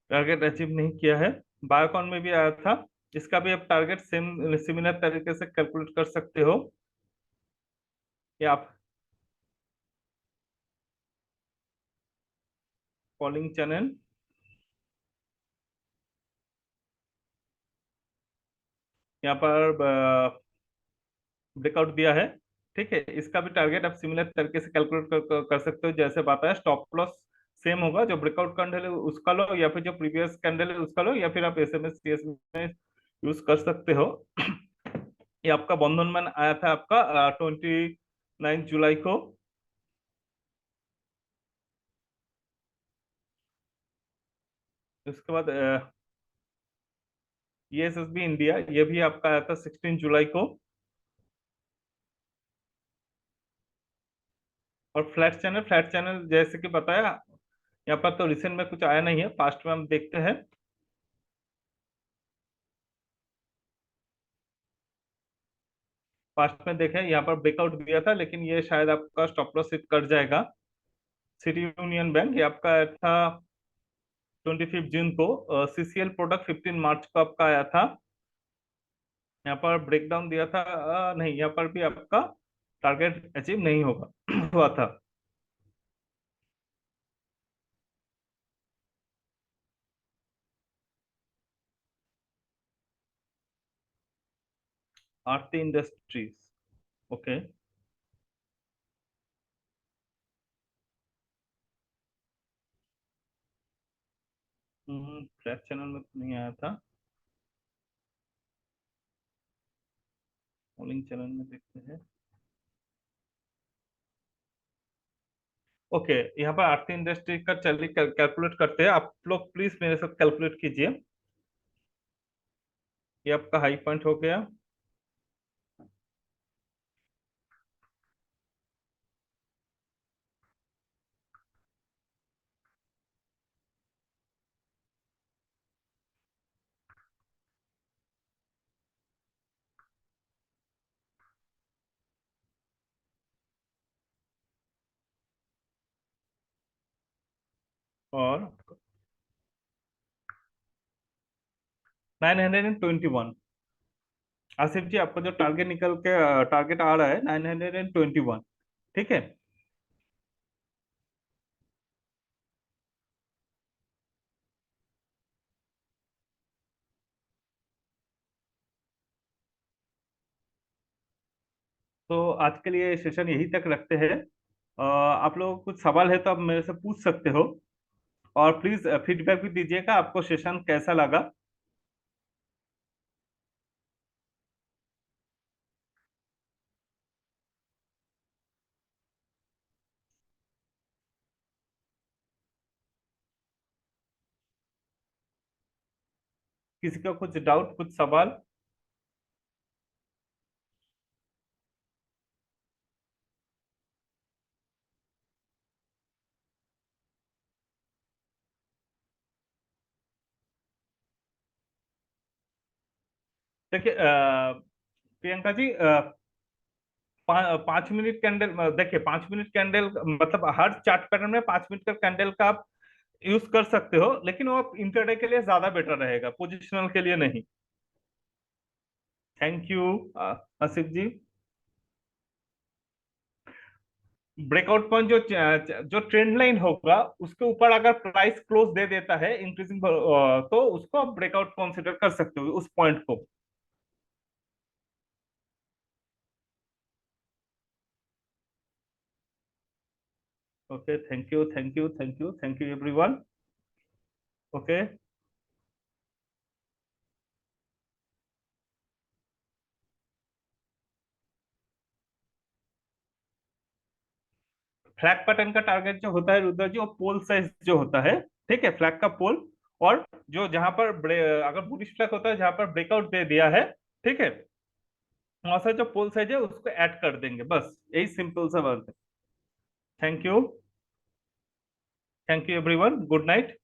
टारगेट अचीव नहीं किया है। बायोकॉन में भी आया था, इसका भी आप टारगेट सेम सिमिलर तरीके से कैलकुलेट कर सकते हो, या आप कॉलिंग चैनल यहाँ पर ब्रेकआउट दिया है, ठीक है, इसका भी टारगेट आप सिमिलर तरीके से कैलकुलेट कर सकते हो, जैसे बताया स्टॉप लॉस सेम होगा, जो ब्रेकआउट कैंडल है उसका लो, या फिर जो प्रीवियस कैंडल है उसका लो, या फिर आप एसएमएस सीएस में यूज कर सकते हो। ये आपका बंधन में आया था आपका 29 जुलाई को। उसके बाद ईएसएसबी इंडिया, ये भी आपका आया था 16 जुलाई को। और फ्लैट चैनल जैसे कि बताया, यहाँ पर तो रिसेंट में कुछ आया नहीं है, पास्ट में हम देखते हैं। पास्ट में देखें, यहाँ पर ब्रेकआउट दिया था, लेकिन ये शायद आपका स्टॉप लॉस हिट कर जाएगा। सिटी यूनियन बैंक, ये आपका आया था 25 जून को। सीसीएल प्रोडक्ट 15 मार्च को आपका आया था, यहाँ पर ब्रेकडाउन दिया था, नहीं यहाँ पर भी आपका टारगेट अचीव नहीं होगा हुआ था। आरती इंडस्ट्रीज, ओके। फ्लैट चैनल में तो नहीं आया था, मॉर्निंग चैनल में देखते हैं। ओके, यहाँ पर आरती इंडस्ट्री का चलिए कैलकुलेट करते हैं, आप लोग प्लीज मेरे साथ कैलकुलेट कीजिए। ये आपका हाई पॉइंट हो गया, और 921। आसिफ जी, आपका जो टारगेट निकल के टारगेट आ रहा है 921। ठीक है। तो आज के लिए सेशन यही तक रखते हैं। आप लोगों को कुछ सवाल है तो आप मेरे से पूछ सकते हो। और प्लीज फीडबैक भी दीजिएगा, आपको सेशन कैसा लगा। किसी का कुछ डाउट, कुछ सवाल? देखिए प्रियंका जी, 5 मिनट कैंडल, देखिए 5 मिनट कैंडल मतलब हर चार्ट पैटर्न में 5 मिनट का कैंडल का आप यूज कर सकते हो, लेकिन वो आप इंटरडे के लिए ज्यादा बेटर रहेगा, पोजिशनल के लिए नहीं। Thank you Asif ji. Breakout point जो ट्रेंड लाइन होगा उसके ऊपर अगर प्राइस क्लोज दे देता है इंक्रीजिंग, तो उसको आप ब्रेकआउट कंसिडर कर सकते हो उस पॉइंट को। Okay, thank you, thank you, thank you, thank you everyone. Okay. Flag pattern का टारगेट जो होता है रुद्र जी, वो पोल साइज जो होता है, ठीक है, फ्लैग का पोल। और जो जहां पर अगर बुलिश फ्लैग होता है जहां पर ब्रेकआउट दे दिया है, ठीक है, वहां से जो पोल साइज है उसको ऐड कर देंगे, बस यही सिंपल सा बात है। Thank you, thank you everyone, good night.